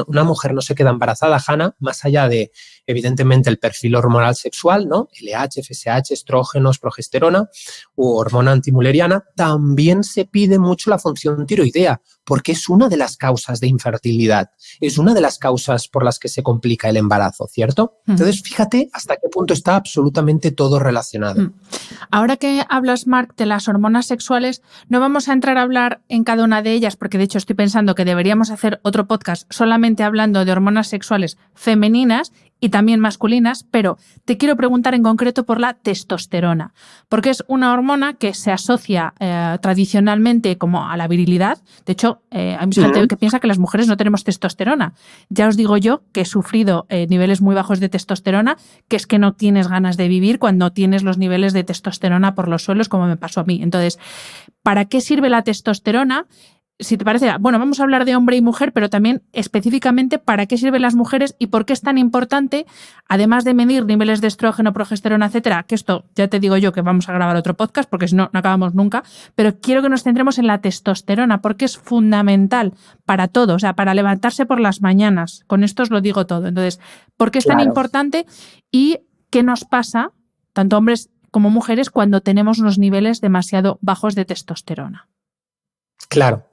una mujer no se queda embarazada, Hanna, más allá de, evidentemente, el perfil hormonal sexual, ¿no? LH, FSH, estrógenos, progesterona u hormona antimuleriana, también se pide mucho la función tiroidea, porque es una de las causas de infertilidad, es una de las causas por las que se complica el embarazo, ¿cierto? Entonces, fíjate hasta qué punto está absolutamente todo relacionado. Ahora que hablas, Marc, de las hormonas sexuales, no vamos a entrar a hablar en cada una de ellas, porque de hecho estoy pensando que deberíamos hacer otro podcast solamente hablando de hormonas sexuales femeninas y también masculinas, pero te quiero preguntar en concreto por la testosterona, porque es una hormona que se asocia tradicionalmente como a la virilidad. De hecho, hay mucha gente que piensa que las mujeres no tenemos testosterona. Ya os digo yo que he sufrido niveles muy bajos de testosterona, que es que no tienes ganas de vivir cuando tienes los niveles de testosterona por los suelos, como me pasó a mí. Entonces, ¿para qué sirve la testosterona? Si te parece, bueno, vamos a hablar de hombre y mujer, pero también específicamente para qué sirven las mujeres y por qué es tan importante, además de medir niveles de estrógeno, progesterona, etcétera, que esto ya te digo yo que vamos a grabar otro podcast porque si no, no acabamos nunca, pero quiero que nos centremos en la testosterona porque es fundamental para todo, o sea, para levantarse por las mañanas. Con esto os lo digo todo. Entonces, ¿por qué es tan importante y qué nos pasa, tanto hombres como mujeres, cuando tenemos unos niveles demasiado bajos de testosterona? Claro,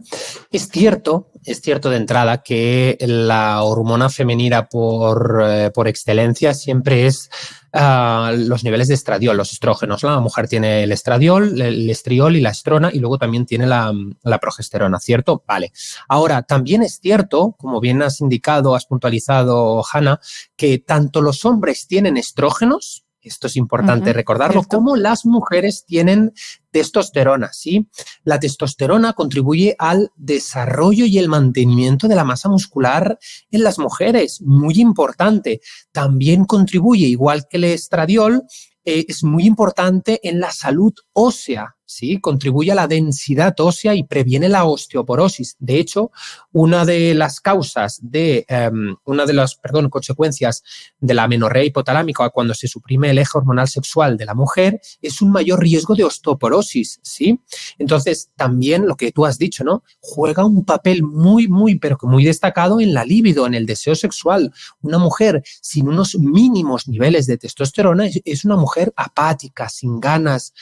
es cierto de entrada que la hormona femenina por excelencia siempre es los niveles de estradiol, los estrógenos. La mujer tiene el estradiol, el estriol y la estrona y luego también tiene la progesterona, ¿cierto? Vale. Ahora, también es cierto, como bien has indicado, has puntualizado, Hanna, que tanto los hombres tienen estrógenos, esto es importante recordarlo, ¿cierto? como las mujeres tienen testosterona, ¿sí? La testosterona contribuye al desarrollo y el mantenimiento de la masa muscular en las mujeres, muy importante. También contribuye, igual que el estradiol, es muy importante en la salud ósea, ¿sí? Contribuye a la densidad ósea y previene la osteoporosis. De hecho, una de las consecuencias de la amenorrea hipotalámica cuando se suprime el eje hormonal sexual de la mujer es un mayor riesgo de osteoporosis, ¿sí? Entonces, también lo que tú has dicho, ¿no? Juega un papel pero que muy destacado en la libido, en el deseo sexual. Una mujer sin unos mínimos niveles de testosterona es una mujer apática, sin ganas,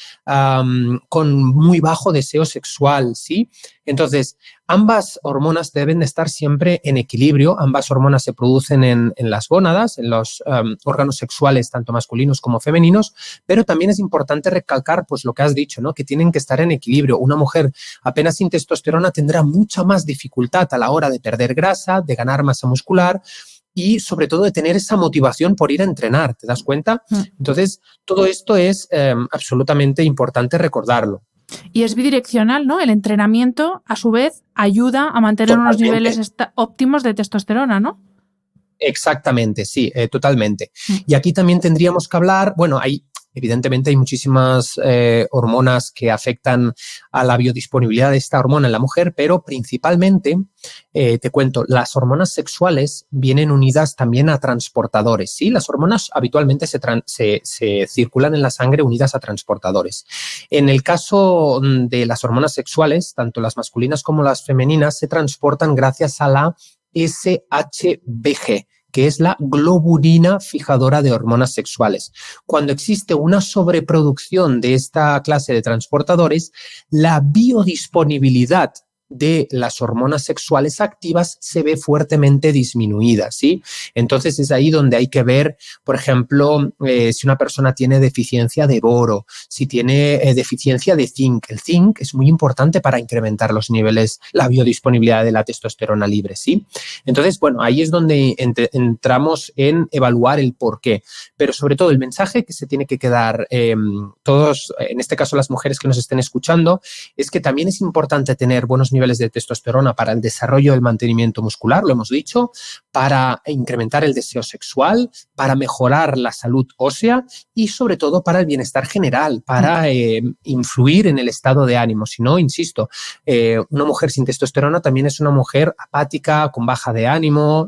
con muy bajo deseo sexual, ¿sí? Entonces, ambas hormonas deben de estar siempre en equilibrio. Ambas hormonas se producen en las gónadas, en los órganos sexuales, tanto masculinos como femeninos, pero también es importante recalcar, pues lo que has dicho, ¿no? Que tienen que estar en equilibrio. Una mujer apenas sin testosterona tendrá mucha más dificultad a la hora de perder grasa, de ganar masa muscular y sobre todo de tener esa motivación por ir a entrenar, ¿te das cuenta? Entonces, todo esto es absolutamente importante recordarlo. Y es bidireccional, ¿no? El entrenamiento, a su vez, ayuda a mantener unos niveles óptimos de testosterona, ¿no? Exactamente, sí, totalmente. Y aquí también tendríamos que hablar, bueno, evidentemente hay muchísimas hormonas que afectan a la biodisponibilidad de esta hormona en la mujer, pero principalmente, te cuento, las hormonas sexuales vienen unidas también a transportadores, ¿sí? Las hormonas habitualmente se circulan en la sangre unidas a transportadores. En el caso de las hormonas sexuales, tanto las masculinas como las femeninas, se transportan gracias a la SHBG, que es la globulina fijadora de hormonas sexuales. Cuando existe una sobreproducción de esta clase de transportadores, la biodisponibilidad de las hormonas sexuales activas se ve fuertemente disminuida, ¿sí? Entonces es ahí donde hay que ver, por ejemplo, si una persona tiene deficiencia de boro, si tiene deficiencia de zinc. El zinc es muy importante para incrementar los niveles, la biodisponibilidad de la testosterona libre, ¿sí? Entonces, bueno, ahí es donde entramos en evaluar el por qué. Pero sobre todo el mensaje que se tiene que quedar todos, en este caso las mujeres que nos estén escuchando, es que también es importante tener buenos niveles niveles de testosterona para el desarrollo del mantenimiento muscular, lo hemos dicho, para incrementar el deseo sexual, para mejorar la salud ósea y sobre todo para el bienestar general, para influir en el estado de ánimo. Si no, insisto, una mujer sin testosterona también es una mujer apática, con baja de ánimo,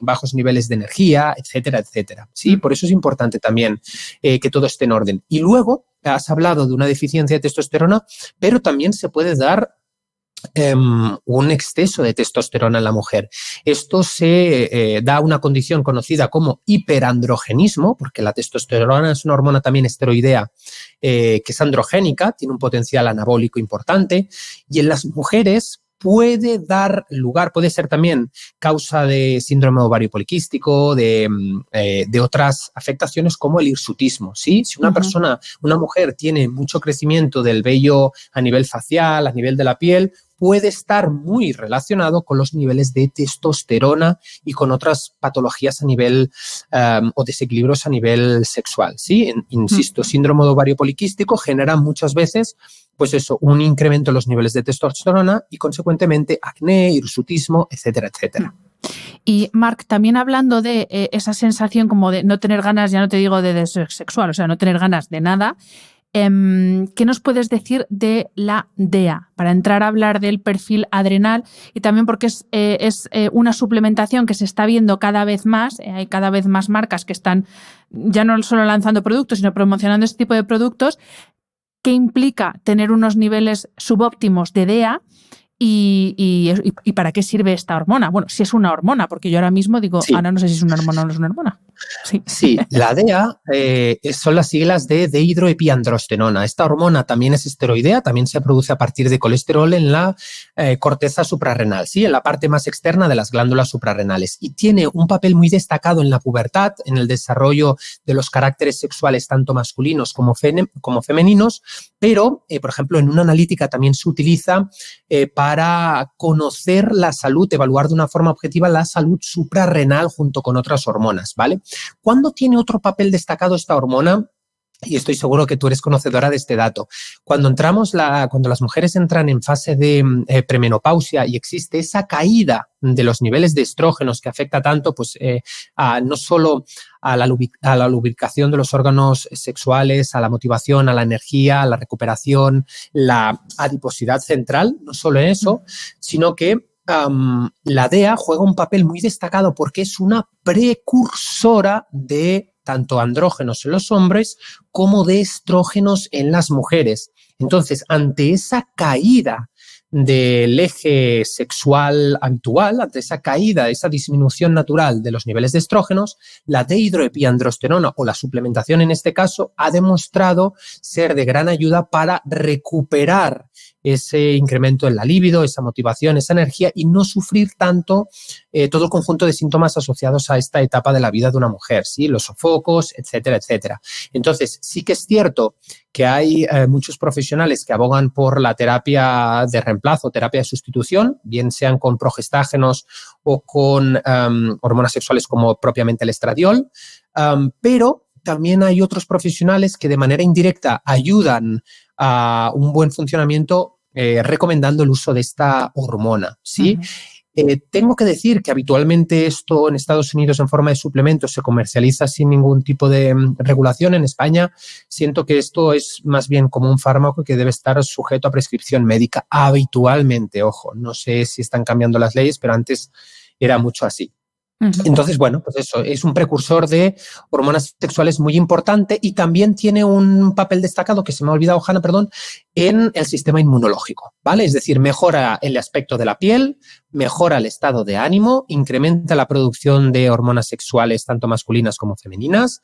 bajos niveles de energía, etcétera, etcétera. ¿Sí? Por eso es importante también que todo esté en orden. Y luego has hablado de una deficiencia de testosterona, pero también se puede dar un exceso de testosterona en la mujer. Esto se da a una condición conocida como hiperandrogenismo, porque la testosterona es una hormona también esteroidea que es androgénica, tiene un potencial anabólico importante, y en las mujeres puede dar lugar, puede ser también causa de síndrome ovario poliquístico, de otras afectaciones como el hirsutismo, ¿sí? Si una persona, una mujer tiene mucho crecimiento del vello a nivel facial, a nivel de la piel, puede estar muy relacionado con los niveles de testosterona y con otras patologías a nivel o desequilibrios a nivel sexual, ¿sí? Insisto, síndrome de ovario poliquístico genera muchas veces pues eso, un incremento en los niveles de testosterona y consecuentemente acné, hirsutismo, etcétera, etcétera. Y Marc, también hablando de esa sensación como de no tener ganas, ya no te digo de deseo sexual, o sea, no tener ganas de nada, ¿qué nos puedes decir de la DEA? Para entrar a hablar del perfil adrenal y también porque es una suplementación que se está viendo cada vez más, hay cada vez más marcas que están ya no solo lanzando productos, sino promocionando este tipo de productos. ¿Qué implica tener unos niveles subóptimos de DEA y para qué sirve esta hormona? Bueno, si es una hormona, porque yo ahora mismo digo, Sí. ahora no sé si es una hormona o no es una hormona. Sí, la DEA son las siglas de dehidroepiandrosterona. Esta hormona también es esteroidea, también se produce a partir de colesterol en la corteza suprarrenal, ¿sí? En la parte más externa de las glándulas suprarrenales. Y tiene un papel muy destacado en la pubertad, en el desarrollo de los caracteres sexuales tanto masculinos como femeninos, pero, por ejemplo, en una analítica también se utiliza para conocer la salud, evaluar de una forma objetiva la salud suprarrenal junto con otras hormonas, ¿vale? ¿Cuándo tiene otro papel destacado esta hormona? Y estoy seguro que tú eres conocedora de este dato. Cuando las mujeres entran en fase de premenopausia y existe esa caída de los niveles de estrógenos que afecta tanto, pues, no solo a la lubricación de los órganos sexuales, a la motivación, a la energía, a la recuperación, la adiposidad central, no solo en eso, sino que la DEA juega un papel muy destacado porque es una precursora de tanto andrógenos en los hombres como de estrógenos en las mujeres. Entonces, ante esa caída del eje sexual habitual, ante esa caída, esa disminución natural de los niveles de estrógenos, la dehidroepiandrosterona o la suplementación en este caso ha demostrado ser de gran ayuda para recuperar ese incremento en la libido, esa motivación, esa energía y no sufrir tanto todo el conjunto de síntomas asociados a esta etapa de la vida de una mujer, ¿sí? Los sofocos, etcétera, etcétera. Entonces, sí que es cierto que hay muchos profesionales que abogan por la terapia de reemplazo, terapia de sustitución, bien sean con progestágenos o con hormonas sexuales como propiamente el estradiol, pero también hay otros profesionales que de manera indirecta ayudan a un buen funcionamiento recomendando el uso de esta hormona, ¿sí? Tengo que decir que habitualmente esto en Estados Unidos en forma de suplementos se comercializa sin ningún tipo de regulación. En España siento que esto es más bien como un fármaco que debe estar sujeto a prescripción médica habitualmente. Ojo, no sé si están cambiando las leyes, pero antes era mucho así. Entonces, bueno, pues eso, es un precursor de hormonas sexuales muy importante y también tiene un papel destacado, que se me ha olvidado, Hanna, perdón, en el sistema inmunológico, ¿vale? Es decir, mejora el aspecto de la piel, mejora el estado de ánimo, incrementa la producción de hormonas sexuales tanto masculinas como femeninas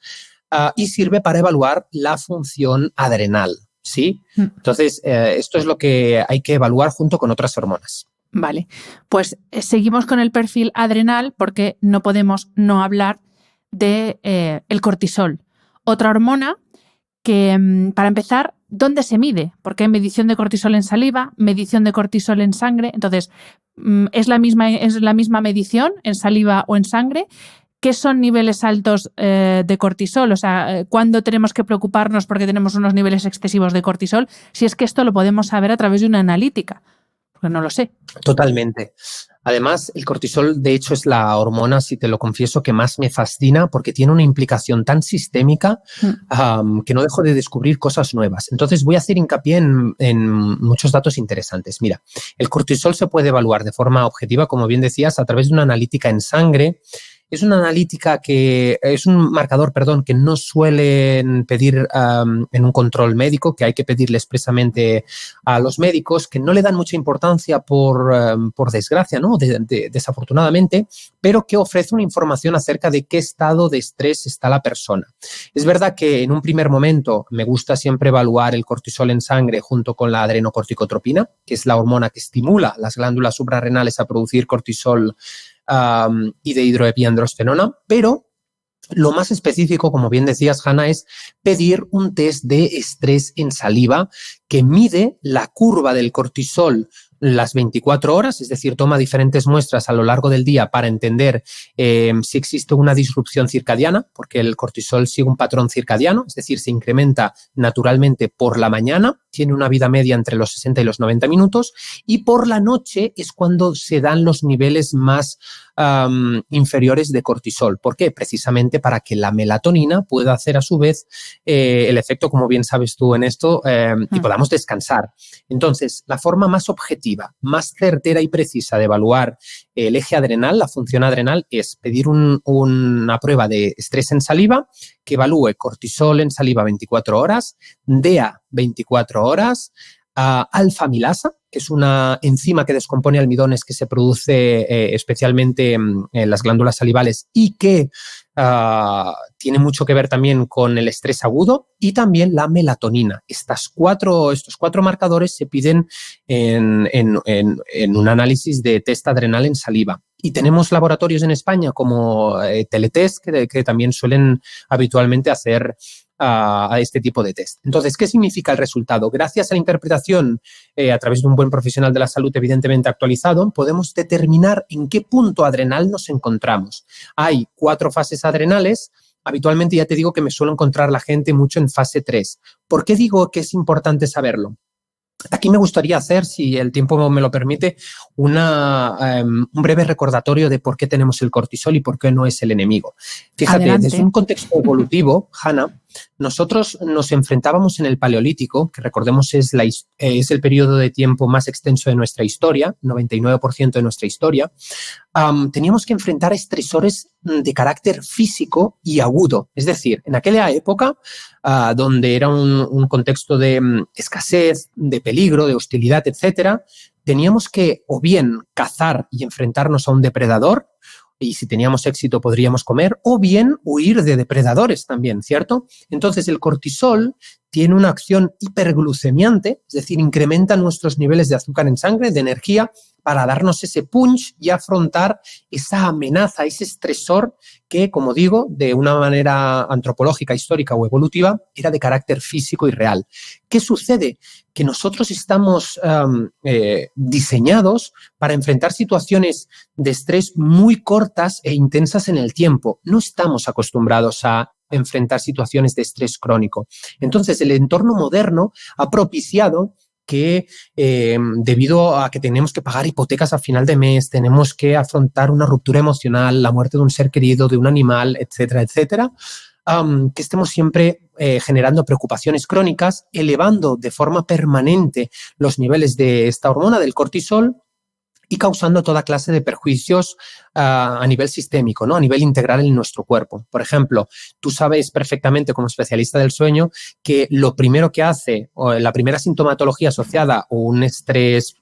y sirve para evaluar la función adrenal, ¿sí? Entonces, esto es lo que hay que evaluar junto con otras hormonas. Vale, pues seguimos con el perfil adrenal porque no podemos no hablar de el cortisol. Otra hormona que, para empezar, ¿dónde se mide? Porque hay medición de cortisol en saliva, medición de cortisol en sangre. Entonces, ¿es la misma medición en saliva o en sangre? ¿Qué son niveles altos de cortisol? O sea, ¿cuándo tenemos que preocuparnos porque tenemos unos niveles excesivos de cortisol? Si es que esto lo podemos saber a través de una analítica. Pues no lo sé. Totalmente. Además, el cortisol, de hecho, es la hormona, si te lo confieso, que más me fascina porque tiene una implicación tan sistémica que no dejo de descubrir cosas nuevas. Entonces, voy a hacer hincapié en muchos datos interesantes. Mira, el cortisol se puede evaluar de forma objetiva, como bien decías, a través de una analítica en sangre. Es una analítica que es un marcador, perdón, que no suelen pedir en un control médico, que hay que pedirle expresamente a los médicos, que no le dan mucha importancia por desgracia, ¿no? Desafortunadamente, pero que ofrece una información acerca de qué estado de estrés está la persona. Es verdad que en un primer momento me gusta siempre evaluar el cortisol en sangre junto con la adrenocorticotropina, que es la hormona que estimula las glándulas suprarrenales a producir cortisol y de hidroepiandrosterona, pero lo más específico, como bien decías, Hanna, es pedir un test de estrés en saliva que mide la curva del cortisol las 24 horas, es decir, toma diferentes muestras a lo largo del día para entender si existe una disrupción circadiana, porque el cortisol sigue un patrón circadiano, es decir, se incrementa naturalmente por la mañana, tiene una vida media entre los 60 y los 90 minutos, y por la noche es cuando se dan los niveles más inferiores de cortisol. ¿Por qué? Precisamente para que la melatonina pueda hacer a su vez el efecto, como bien sabes tú en esto, y podamos descansar. Entonces, la forma más objetiva, más certera y precisa de evaluar el eje adrenal, la función adrenal, es pedir una prueba de estrés en saliva que evalúe cortisol en saliva 24 horas, DEA 24 horas, alfa-amilasa, que es una enzima que descompone almidones que se produce especialmente en las glándulas salivales y que tiene mucho que ver también con el estrés agudo, y también la melatonina. Estos cuatro marcadores se piden en un análisis de test adrenal en saliva. Y tenemos laboratorios en España como Teletest que también suelen habitualmente hacer a este tipo de test. Entonces, ¿qué significa el resultado? Gracias a la interpretación a través de un buen profesional de la salud evidentemente actualizado, podemos determinar en qué punto adrenal nos encontramos. Hay 4 fases adrenales. Habitualmente ya te digo que me suelo encontrar la gente mucho en fase 3. ¿Por qué digo que es importante saberlo? Aquí me gustaría hacer, si el tiempo me lo permite, un breve recordatorio de por qué tenemos el cortisol y por qué no es el enemigo. Fíjate, Adelante. desde un contexto evolutivo, Hanna, nosotros nos enfrentábamos en el Paleolítico, que recordemos es el periodo de tiempo más extenso de nuestra historia, 99% de nuestra historia. Teníamos que enfrentar estresores de carácter físico y agudo. Es decir, en aquella época, donde era un contexto de escasez, de peligro, de hostilidad, etcétera, teníamos que o bien cazar y enfrentarnos a un depredador, y si teníamos éxito podríamos comer, o bien huir de depredadores también, ¿cierto? Entonces el cortisol tiene una acción hiperglucemiante, es decir, incrementa nuestros niveles de azúcar en sangre, de energía, para darnos ese punch y afrontar esa amenaza, ese estresor que, como digo, de una manera antropológica, histórica o evolutiva, era de carácter físico y real. ¿Qué sucede? Que nosotros estamos diseñados para enfrentar situaciones de estrés muy cortas e intensas en el tiempo. No estamos acostumbrados a enfrentar situaciones de estrés crónico. Entonces, el entorno moderno ha propiciado que debido a que tenemos que pagar hipotecas a final de mes, tenemos que afrontar una ruptura emocional, la muerte de un ser querido, de un animal, etcétera, etcétera, que estemos siempre generando preocupaciones crónicas, elevando de forma permanente los niveles de esta hormona del cortisol y causando toda clase de perjuicios a nivel sistémico, ¿no? A nivel integral en nuestro cuerpo. Por ejemplo, tú sabes perfectamente como especialista del sueño que lo primero que hace, o la primera sintomatología asociada a un estrés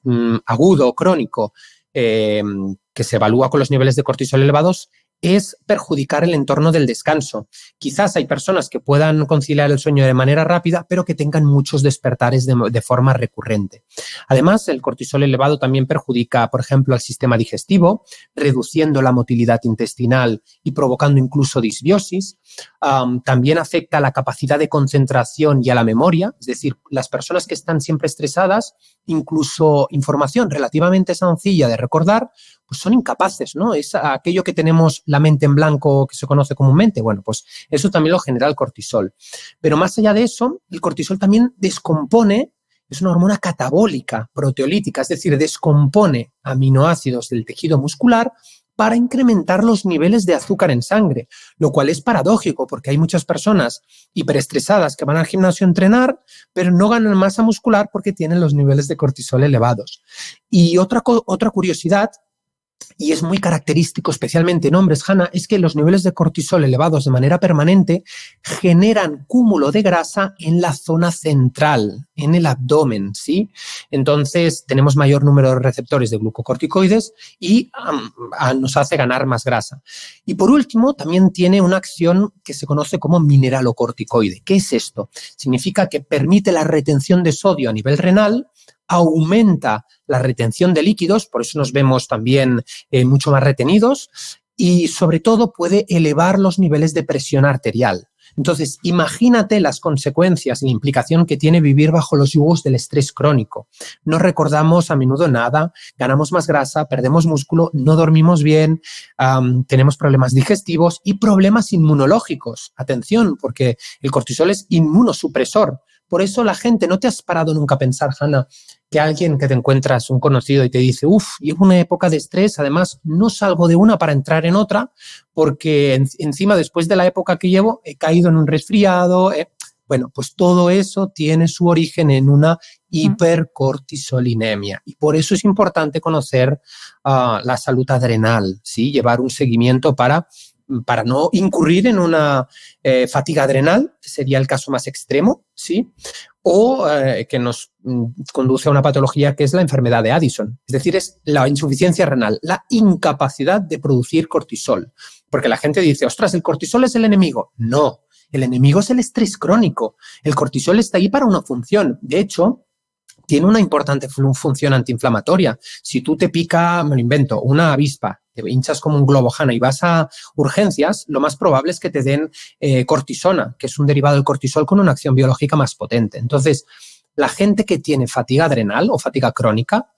agudo o crónico que se evalúa con los niveles de cortisol elevados es perjudicar el entorno del descanso. Quizás hay personas que puedan conciliar el sueño de manera rápida, pero que tengan muchos despertares de forma recurrente. Además, el cortisol elevado también perjudica, por ejemplo, al sistema digestivo, reduciendo la motilidad intestinal y provocando incluso disbiosis. También afecta a la capacidad de concentración y a la memoria, es decir, las personas que están siempre estresadas, incluso información relativamente sencilla de recordar, pues son incapaces, ¿no? Es aquello que tenemos la mente en blanco que se conoce comúnmente. Bueno, pues eso también lo genera el cortisol. Pero más allá de eso, el cortisol también descompone es una hormona catabólica, proteolítica, es decir, descompone aminoácidos del tejido muscular para incrementar los niveles de azúcar en sangre, lo cual es paradójico porque hay muchas personas hiperestresadas que van al gimnasio a entrenar, pero no ganan masa muscular porque tienen los niveles de cortisol elevados. Y otra curiosidad, y es muy característico especialmente en hombres, Hanna, es que los niveles de cortisol elevados de manera permanente generan cúmulo de grasa en la zona central, en el abdomen, ¿sí? Entonces tenemos mayor número de receptores de glucocorticoides y nos hace ganar más grasa. Y por último, también tiene una acción que se conoce como mineralocorticoide. ¿Qué es esto? Significa que permite la retención de sodio a nivel renal, aumenta la retención de líquidos, por eso nos vemos también mucho más retenidos, y sobre todo puede elevar los niveles de presión arterial. Entonces, imagínate las consecuencias y la implicación que tiene vivir bajo los yugos del estrés crónico. No recordamos a menudo nada, ganamos más grasa, perdemos músculo, no dormimos bien, tenemos problemas digestivos y problemas inmunológicos. Atención, porque el cortisol es inmunosupresor. Por eso la gente, ¿no te has parado nunca a pensar, Hanna, que alguien que te encuentras, un conocido, y te dice, llevo una época de estrés, además no salgo de una para entrar en otra, porque encima después de la época que llevo he caído en un resfriado? Bueno, pues todo eso tiene su origen en una hipercortisolinemia y por eso es importante conocer la salud adrenal, ¿sí? Llevar un seguimiento para no incurrir en una fatiga adrenal, que sería el caso más extremo, ¿sí? O que nos conduce a una patología que es la enfermedad de Addison. Es decir, es la insuficiencia renal, la incapacidad de producir cortisol. Porque la gente dice, ostras, ¿el cortisol es el enemigo? No, el enemigo es el estrés crónico. El cortisol está ahí para una función. De hecho, tiene una importante función antiinflamatoria. Si tú te pica, me lo invento, una avispa, te hinchas como un globo, Hanna, y vas a urgencias, lo más probable es que te den cortisona, que es un derivado del cortisol con una acción biológica más potente. Entonces, la gente que tiene fatiga adrenal o fatiga crónica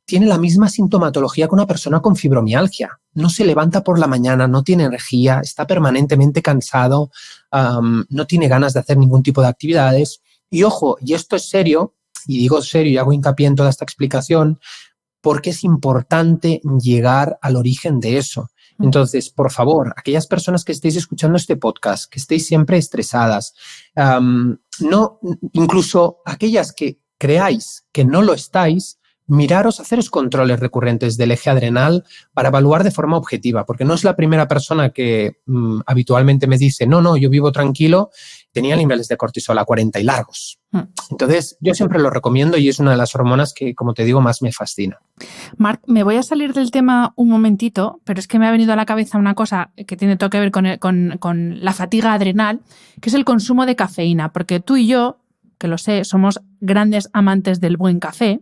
tiene la misma sintomatología que una persona con fibromialgia. No se levanta por la mañana, no tiene energía, está permanentemente cansado, no tiene ganas de hacer ningún tipo de actividades. Y ojo, y esto es serio, y digo serio y hago hincapié en toda esta explicación, porque es importante llegar al origen de eso. Entonces, por favor, aquellas personas que estéis escuchando este podcast, que estéis siempre estresadas, incluso aquellas que creáis que no lo estáis, miraros, haceros controles recurrentes del eje adrenal para evaluar de forma objetiva, porque no es la primera persona que habitualmente me dice, no, yo vivo tranquilo, tenía niveles de cortisol a 40 y largos. Entonces, yo siempre lo recomiendo y es una de las hormonas que, como te digo, más me fascina. Marc, me voy a salir del tema un momentito, pero es que me ha venido a la cabeza una cosa que tiene todo que ver con la fatiga adrenal, que es el consumo de cafeína, porque tú y yo, que lo sé, somos grandes amantes del buen café.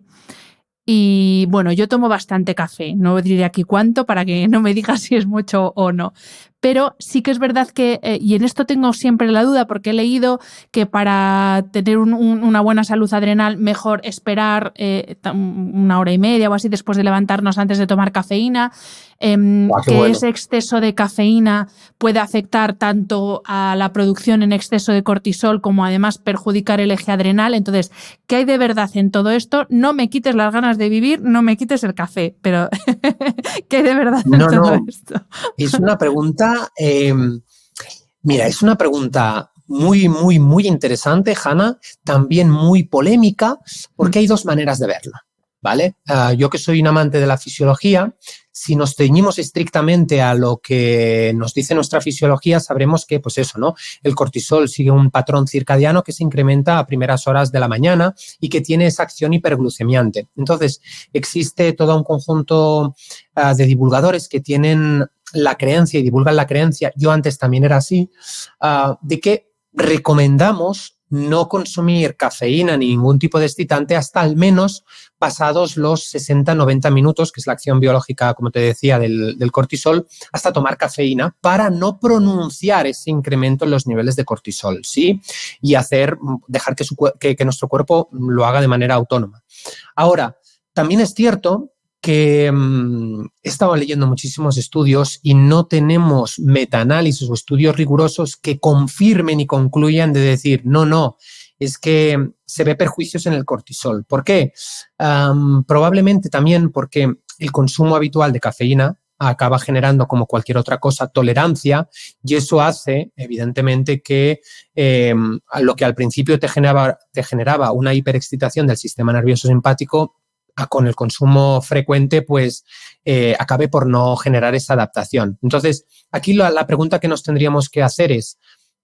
Y bueno, yo tomo bastante café, no diré aquí cuánto para que no me digas si es mucho o no. Pero sí que es verdad que, y en esto tengo siempre la duda porque he leído que para tener una buena salud adrenal mejor esperar 1 hora y media o así después de levantarnos antes de tomar cafeína, que bueno, ese exceso de cafeína puede afectar tanto a la producción en exceso de cortisol como además perjudicar el eje adrenal. Entonces, ¿qué hay de verdad en todo esto? No me quites las ganas de vivir, no me quites el café, pero ¿qué hay de verdad en todo esto? Es una pregunta, es una pregunta muy, muy, muy interesante, Hanna, también muy polémica, porque hay dos maneras de verlo, ¿vale? Yo que soy un amante de la fisiología, si nos ceñimos estrictamente a lo que nos dice nuestra fisiología, sabremos que, pues eso, ¿no? El cortisol sigue un patrón circadiano que se incrementa a primeras horas de la mañana y que tiene esa acción hiperglucemiante. Entonces, existe todo un conjunto de divulgadores que tienen la creencia y divulgan la creencia, yo antes también era así, de que recomendamos no consumir cafeína ni ningún tipo de excitante hasta al menos pasados los 60-90 minutos, que es la acción biológica, como te decía, del cortisol, hasta tomar cafeína para no pronunciar ese incremento en los niveles de cortisol, ¿sí? Y dejar que nuestro cuerpo lo haga de manera autónoma. Ahora, también es cierto que he estado leyendo muchísimos estudios y no tenemos metaanálisis o estudios rigurosos que confirmen y concluyan de decir, no, es que se ve perjuicios en el cortisol. ¿Por qué? Probablemente también porque el consumo habitual de cafeína acaba generando, como cualquier otra cosa, tolerancia, y eso hace, evidentemente, que lo que al principio te generaba una hiperexcitación del sistema nervioso simpático, con el consumo frecuente, pues acabe por no generar esa adaptación. Entonces, aquí la pregunta que nos tendríamos que hacer es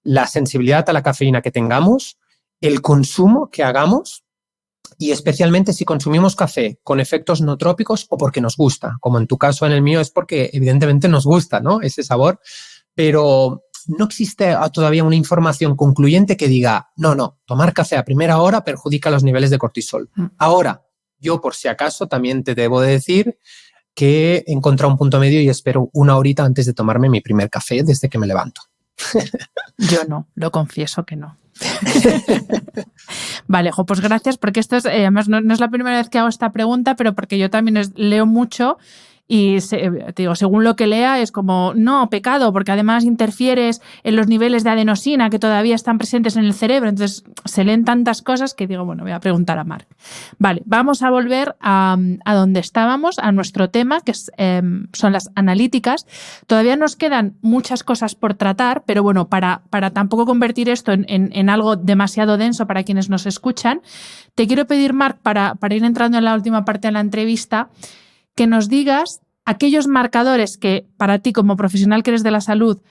la sensibilidad a la cafeína que tengamos, el consumo que hagamos, y especialmente si consumimos café con efectos no trópicos o porque nos gusta, como en tu caso, en el mío, es porque evidentemente nos gusta, ¿no?, ese sabor, pero no existe todavía una información concluyente que diga, no, tomar café a primera hora perjudica los niveles de cortisol. Ahora, yo por si acaso también te debo decir que he encontrado un punto medio y espero una horita antes de tomarme mi primer café desde que me levanto. Yo no, lo confieso que no. Vale, pues gracias, porque esto es, además no es la primera vez que hago esta pregunta, pero porque yo también leo mucho y te digo, según lo que lea es como, no, pecado, porque además interfieres en los niveles de adenosina que todavía están presentes en el cerebro, entonces se leen tantas cosas que digo, bueno, voy a preguntar a Marc. Vale, vamos a volver a donde estábamos, a nuestro tema, que son las analíticas. Todavía nos quedan muchas cosas por tratar, pero bueno, para tampoco convertir esto en algo demasiado denso para quienes nos escuchan, te quiero pedir, Marc, para ir entrando en la última parte de la entrevista, que nos digas aquellos marcadores que para ti como profesional que eres de la salud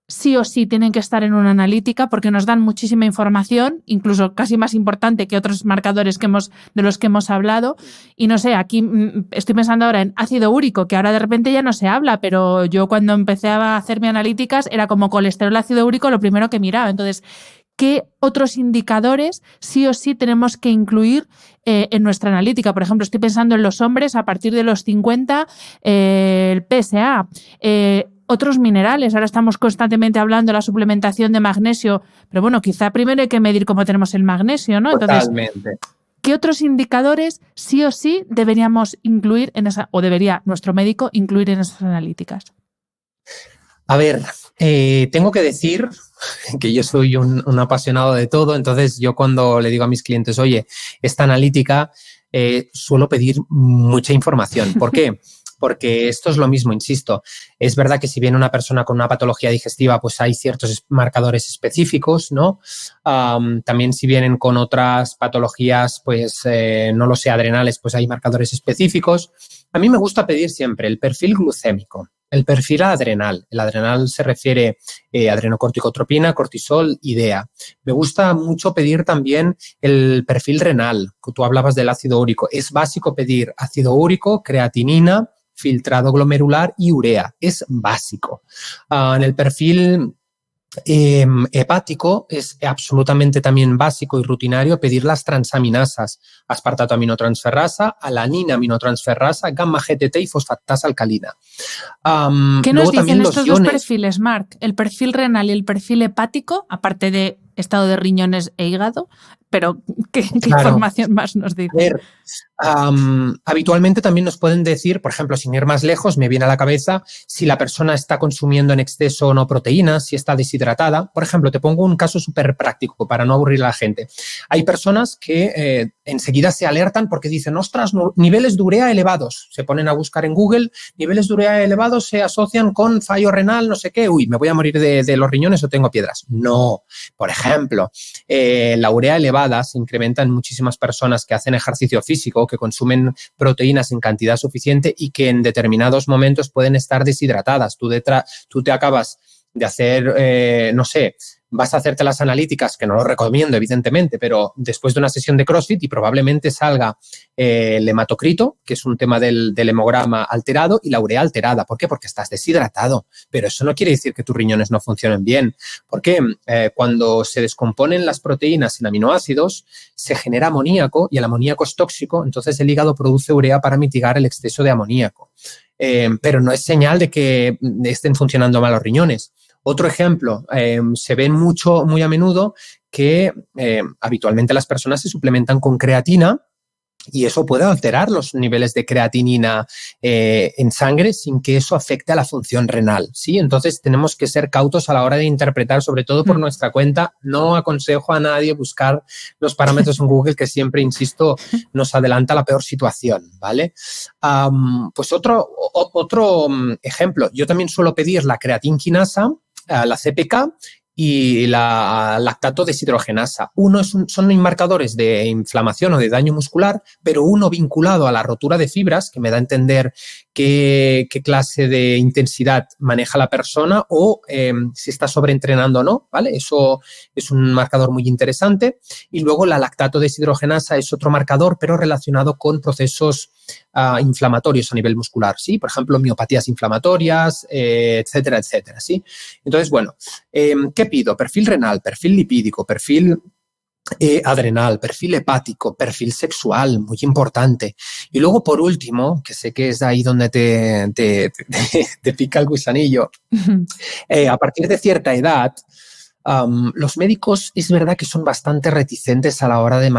sí o sí tienen que estar en una analítica porque nos dan muchísima información, incluso casi más importante que otros marcadores de los que hemos hablado. Y no sé, aquí estoy pensando ahora en ácido úrico, que ahora de repente ya no se habla, pero yo cuando empecé a hacerme analíticas era como colesterol, ácido úrico, lo primero que miraba. Entonces, ¿qué otros indicadores sí o sí tenemos que incluir en nuestra analítica? Por ejemplo, estoy pensando en los hombres a partir de los 50, el PSA, otros minerales. Ahora estamos constantemente hablando de la suplementación de magnesio, pero bueno, quizá primero hay que medir cómo tenemos el magnesio, ¿no? Entonces, totalmente. ¿qué otros indicadores sí o sí deberíamos incluir o debería nuestro médico incluir en esas analíticas? A ver, tengo que decir que yo soy un apasionado de todo, entonces yo cuando le digo a mis clientes, oye, esta analítica, suelo pedir mucha información. ¿Por qué? Porque esto es lo mismo, insisto. Es verdad que si viene una persona con una patología digestiva, pues hay ciertos marcadores específicos, ¿no? También si vienen con otras patologías, pues no lo sé, adrenales, pues hay marcadores específicos. A mí me gusta pedir siempre el perfil glucémico, el perfil adrenal. El adrenal se refiere a adrenocorticotropina, cortisol y DEA. Me gusta mucho pedir también el perfil renal, que tú hablabas del ácido úrico. Es básico pedir ácido úrico, creatinina, filtrado glomerular y urea. Es básico. En el perfil hepático es absolutamente también básico y rutinario pedir las transaminasas, aspartato aminotransferasa, alanina aminotransferasa, gamma GTT y fosfatasa alcalina. ¿Qué nos dicen estos dos perfiles, Marc? El perfil renal y el perfil hepático, aparte de estado de riñones e hígado, pero ¿qué información más nos dicen? A ver, habitualmente también nos pueden decir, por ejemplo, sin ir más lejos, me viene a la cabeza si la persona está consumiendo en exceso o no proteínas, si está deshidratada. Por ejemplo, te pongo un caso súper práctico para no aburrir a la gente. Hay personas que enseguida se alertan porque dicen, ostras, niveles de urea elevados. Se ponen a buscar en Google, niveles de urea elevados se asocian con fallo renal, no sé qué. Uy, me voy a morir de los riñones o tengo piedras. No. Por ejemplo, la urea elevada se incrementa en muchísimas personas que hacen ejercicio físico, que consumen proteínas en cantidad suficiente y que en determinados momentos pueden estar deshidratadas. Tú te acabas de hacer, no sé, vas a hacerte las analíticas, que no lo recomiendo, evidentemente, pero después de una sesión de CrossFit y probablemente salga el hematocrito, que es un tema del hemograma alterado, y la urea alterada. ¿Por qué? Porque estás deshidratado. Pero eso no quiere decir que tus riñones no funcionen bien. Porque cuando se descomponen las proteínas en aminoácidos, se genera amoníaco y el amoníaco es tóxico, entonces el hígado produce urea para mitigar el exceso de amoníaco. Pero no es señal de que estén funcionando mal los riñones. Otro ejemplo, se ven muy a menudo que habitualmente las personas se suplementan con creatina Y eso puede alterar los niveles de creatinina en sangre sin que eso afecte a la función renal, ¿sí? Entonces tenemos que ser cautos a la hora de interpretar, sobre todo por nuestra cuenta. No aconsejo a nadie buscar los parámetros en Google, que siempre, insisto, nos adelanta la peor situación, ¿vale? Pues otro ejemplo, yo también suelo pedir la creatinquinasa, la CPK, y la lactato deshidrogenasa. Son marcadores de inflamación o de daño muscular, pero uno vinculado a la rotura de fibras, que me da a entender qué clase de intensidad maneja la persona o si está sobreentrenando o no, ¿vale? Eso es un marcador muy interesante. Y luego la lactato deshidrogenasa es otro marcador, pero relacionado con procesos inflamatorios a nivel muscular, ¿sí? Por ejemplo, miopatías inflamatorias, etcétera, etcétera, ¿sí? Entonces, bueno, ¿qué pido? Perfil renal, perfil lipídico, perfil adrenal, perfil hepático, perfil sexual, muy importante. Y luego, por último, que sé que es ahí donde te pica el gusanillo, a partir de cierta edad, los médicos es verdad que son bastante reticentes a la hora de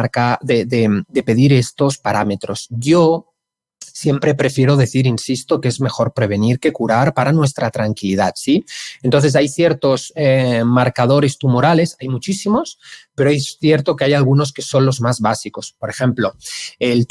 pedir estos parámetros. Yo siempre prefiero decir, insisto, que es mejor prevenir que curar para nuestra tranquilidad, ¿sí? Entonces hay ciertos marcadores tumorales, hay muchísimos, pero es cierto que hay algunos que son los más básicos. Por ejemplo, el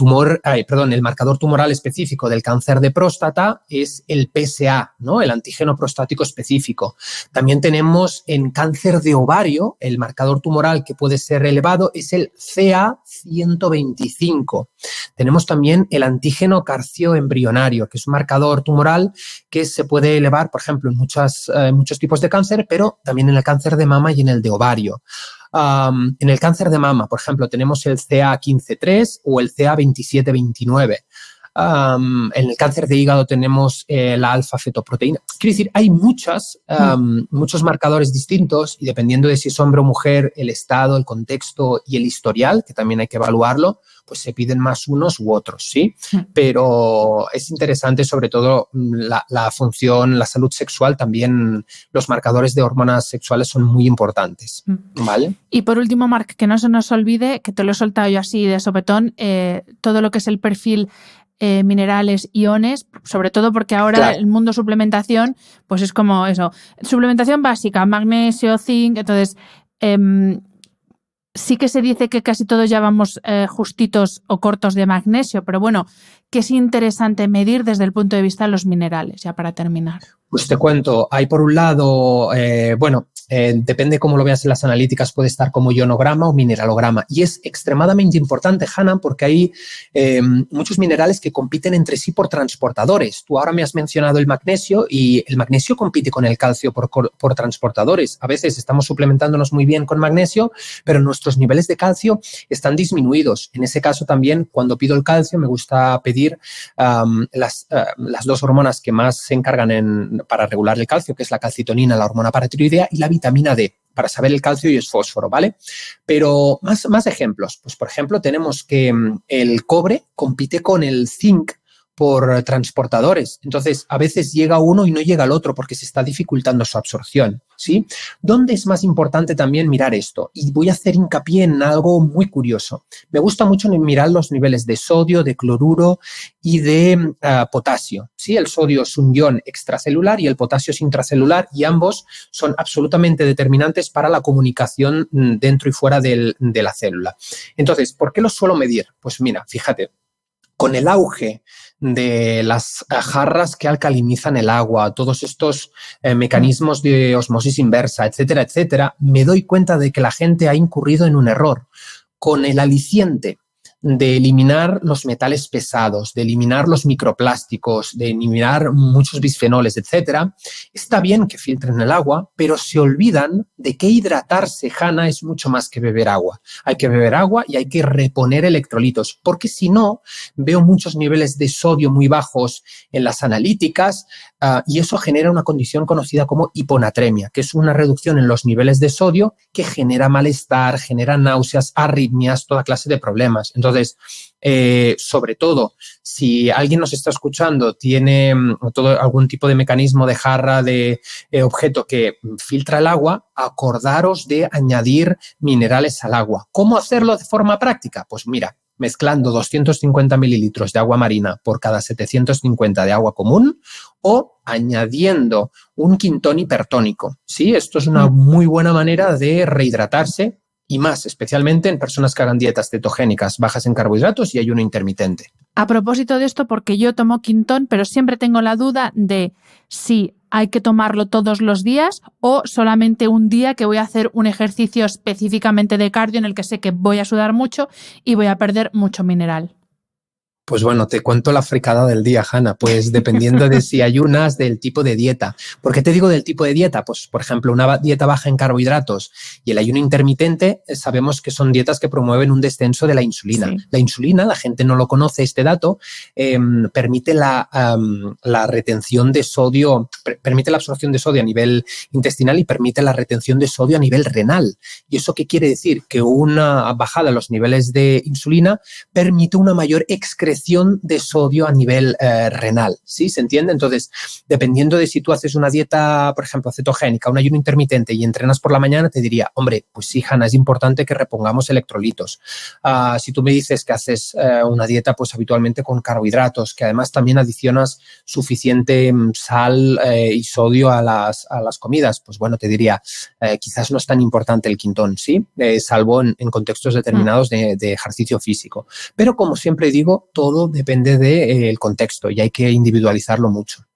marcador tumoral específico del cáncer de próstata es el PSA, ¿no? El antígeno prostático específico. También tenemos en cáncer de ovario, el marcador tumoral que puede ser elevado es el CA125. Tenemos también el antígeno carcioembrionario, que es un marcador tumoral que se puede elevar, por ejemplo, en muchos tipos de cáncer, pero también en el cáncer de mama y en el de ovario. En el cáncer de mama, por ejemplo, tenemos el CA15-3 o el CA27-29. En el cáncer de hígado tenemos la alfa-fetoproteína. Quiero decir, hay muchos marcadores distintos y dependiendo de si es hombre o mujer, el estado, el contexto y el historial, que también hay que evaluarlo, pues se piden más unos u otros, ¿sí? Pero es interesante sobre todo la función, la salud sexual, también los marcadores de hormonas sexuales son muy importantes, ¿vale? Y por último, Marc, que no se nos olvide, que te lo he soltado yo así de sopetón, todo lo que es el perfil minerales, iones, sobre todo porque ahora claro, el mundo suplementación, pues es como eso, suplementación básica, magnesio, zinc, entonces sí que se dice que casi todos ya vamos justitos o cortos de magnesio, pero bueno, que es interesante medir desde el punto de vista de los minerales, ya para terminar. Pues te cuento, hay por un lado, depende cómo lo veas en las analíticas, puede estar como ionograma o mineralograma. Y es extremadamente importante, Hanna, porque hay muchos minerales que compiten entre sí por transportadores. Tú ahora me has mencionado el magnesio y el magnesio compite con el calcio por transportadores. A veces estamos suplementándonos muy bien con magnesio, pero nuestros niveles de calcio están disminuidos. En ese caso también, cuando pido el calcio, me gusta pedir las dos hormonas que más se encargan para regular el calcio, que es la calcitonina, la hormona paratiroidea, y la vitamina D, para saber el calcio y el fósforo, ¿vale? Pero más ejemplos. Pues, por ejemplo, tenemos que el cobre compite con el zinc por transportadores. Entonces, a veces llega uno y no llega el otro porque se está dificultando su absorción, ¿sí? ¿Dónde es más importante también mirar esto? Y voy a hacer hincapié en algo muy curioso. Me gusta mucho mirar los niveles de sodio, de cloruro y de potasio, ¿sí? El sodio es un ion extracelular y el potasio es intracelular y ambos son absolutamente determinantes para la comunicación dentro y fuera de la célula. Entonces, ¿por qué los suelo medir? Pues mira, fíjate, con el auge de las jarras que alcalinizan el agua, todos estos mecanismos de osmosis inversa, etcétera, etcétera, me doy cuenta de que la gente ha incurrido en un error. Con el aliciente de eliminar los metales pesados, de eliminar los microplásticos, de eliminar muchos bisfenoles, etcétera, está bien que filtren el agua, pero se olvidan de que hidratarse, Hanna, es mucho más que beber agua. Hay que beber agua y hay que reponer electrolitos, porque si no, veo muchos niveles de sodio muy bajos en las analíticas y eso genera una condición conocida como hiponatremia, que es una reducción en los niveles de sodio que genera malestar, genera náuseas, arritmias, toda clase de problemas. Entonces, sobre todo, si alguien nos está escuchando, tiene algún tipo de mecanismo de jarra, de objeto que filtra el agua, acordaros de añadir minerales al agua. ¿Cómo hacerlo de forma práctica? Pues mira, mezclando 250 mililitros de agua marina por cada 750 de agua común o añadiendo un quintón hipertónico. ¿Sí? Esto es una muy buena manera de rehidratarse y más, especialmente en personas que hagan dietas cetogénicas, bajas en carbohidratos y ayuno intermitente. A propósito de esto, porque yo tomo quintón, pero siempre tengo la duda de si hay que tomarlo todos los días o solamente un día que voy a hacer un ejercicio específicamente de cardio en el que sé que voy a sudar mucho y voy a perder mucho mineral. Pues bueno, te cuento la fricada del día, Hanna. Pues dependiendo de si ayunas, del tipo de dieta. ¿Por qué te digo del tipo de dieta? Pues, por ejemplo, una dieta baja en carbohidratos y el ayuno intermitente, sabemos que son dietas que promueven un descenso de la insulina. Sí. La insulina, la gente no lo conoce, este dato, permite la retención de sodio, permite la absorción de sodio a nivel intestinal y permite la retención de sodio a nivel renal. ¿Y eso qué quiere decir? Que una bajada en los niveles de insulina permite una mayor excreción de sodio a nivel renal, ¿sí? ¿Se entiende? Entonces, dependiendo de si tú haces una dieta, por ejemplo, cetogénica, un ayuno intermitente y entrenas por la mañana, te diría, hombre, pues sí, Hanna, es importante que repongamos electrolitos. Si tú me dices que haces una dieta, pues habitualmente con carbohidratos, que además también adicionas suficiente sal y sodio a las comidas, pues bueno, te diría, quizás no es tan importante el quintón, ¿sí? Salvo en contextos determinados de ejercicio físico. Pero como siempre digo, todo depende del contexto y hay que individualizarlo mucho.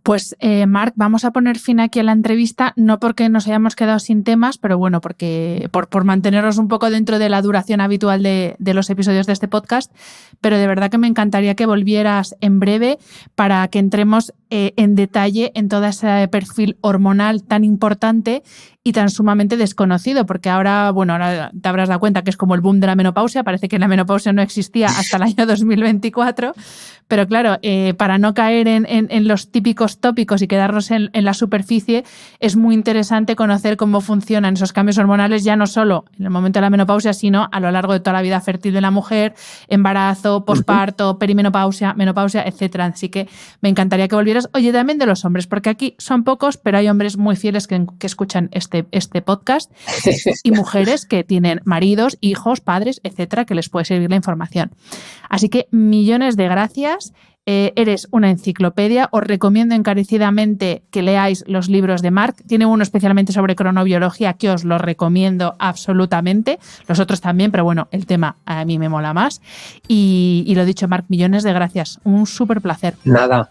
Pues, Marc, vamos a poner fin aquí a la entrevista, no porque nos hayamos quedado sin temas, pero bueno, porque por mantenernos un poco dentro de la duración habitual de los episodios de este podcast, pero de verdad que me encantaría que volvieras en breve para que entremos en detalle en todo ese perfil hormonal tan importante y tan sumamente desconocido, porque ahora te habrás dado cuenta que es como el boom de la menopausia, parece que la menopausia no existía hasta el año 2024, pero claro, para no caer en los típicos tópicos y quedarnos en la superficie, es muy interesante conocer cómo funcionan esos cambios hormonales, ya no solo en el momento de la menopausia, sino a lo largo de toda la vida fértil de la mujer, embarazo, posparto, perimenopausia, menopausia, etcétera. Así que me encantaría que volvieras. Oye, también de los hombres, porque aquí son pocos, pero hay hombres muy fieles que escuchan este podcast y mujeres que tienen maridos, hijos, padres, etcétera, que les puede servir la información. Así que millones de gracias. Eres una enciclopedia. Os recomiendo encarecidamente que leáis los libros de Marc. Tiene uno especialmente sobre cronobiología que os lo recomiendo absolutamente. Los otros también, pero bueno, el tema a mí me mola más. Y lo dicho, Marc, millones de gracias. Un súper placer. Nada.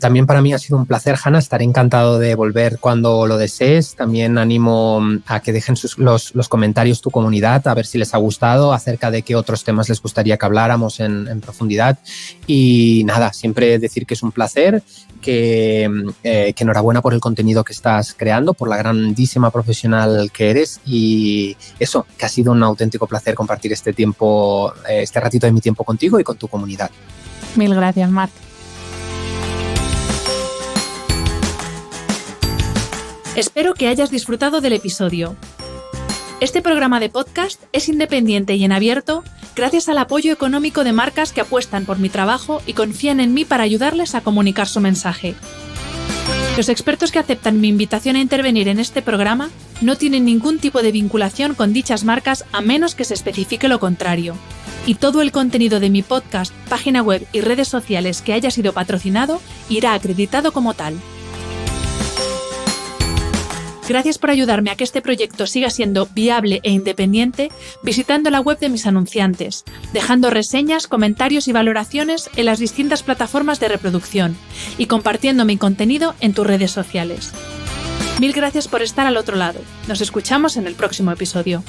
También para mí ha sido un placer, Hanna. Estaré encantado de volver cuando lo desees. También animo a que dejen los comentarios tu comunidad, a ver si les ha gustado, acerca de qué otros temas les gustaría que habláramos en profundidad. Y nada, siempre decir que es un placer, que enhorabuena por el contenido que estás creando, por la grandísima profesional que eres y eso, que ha sido un auténtico placer compartir este ratito de mi tiempo contigo y con tu comunidad. Mil gracias, Marc. Espero que hayas disfrutado del episodio. Este programa de podcast es independiente y en abierto gracias al apoyo económico de marcas que apuestan por mi trabajo y confían en mí para ayudarles a comunicar su mensaje. Los expertos que aceptan mi invitación a intervenir en este programa no tienen ningún tipo de vinculación con dichas marcas a menos que se especifique lo contrario. Y todo el contenido de mi podcast, página web y redes sociales que haya sido patrocinado irá acreditado como tal. Gracias por ayudarme a que este proyecto siga siendo viable e independiente visitando la web de mis anunciantes, dejando reseñas, comentarios y valoraciones en las distintas plataformas de reproducción y compartiendo mi contenido en tus redes sociales. Mil gracias por estar al otro lado. Nos escuchamos en el próximo episodio.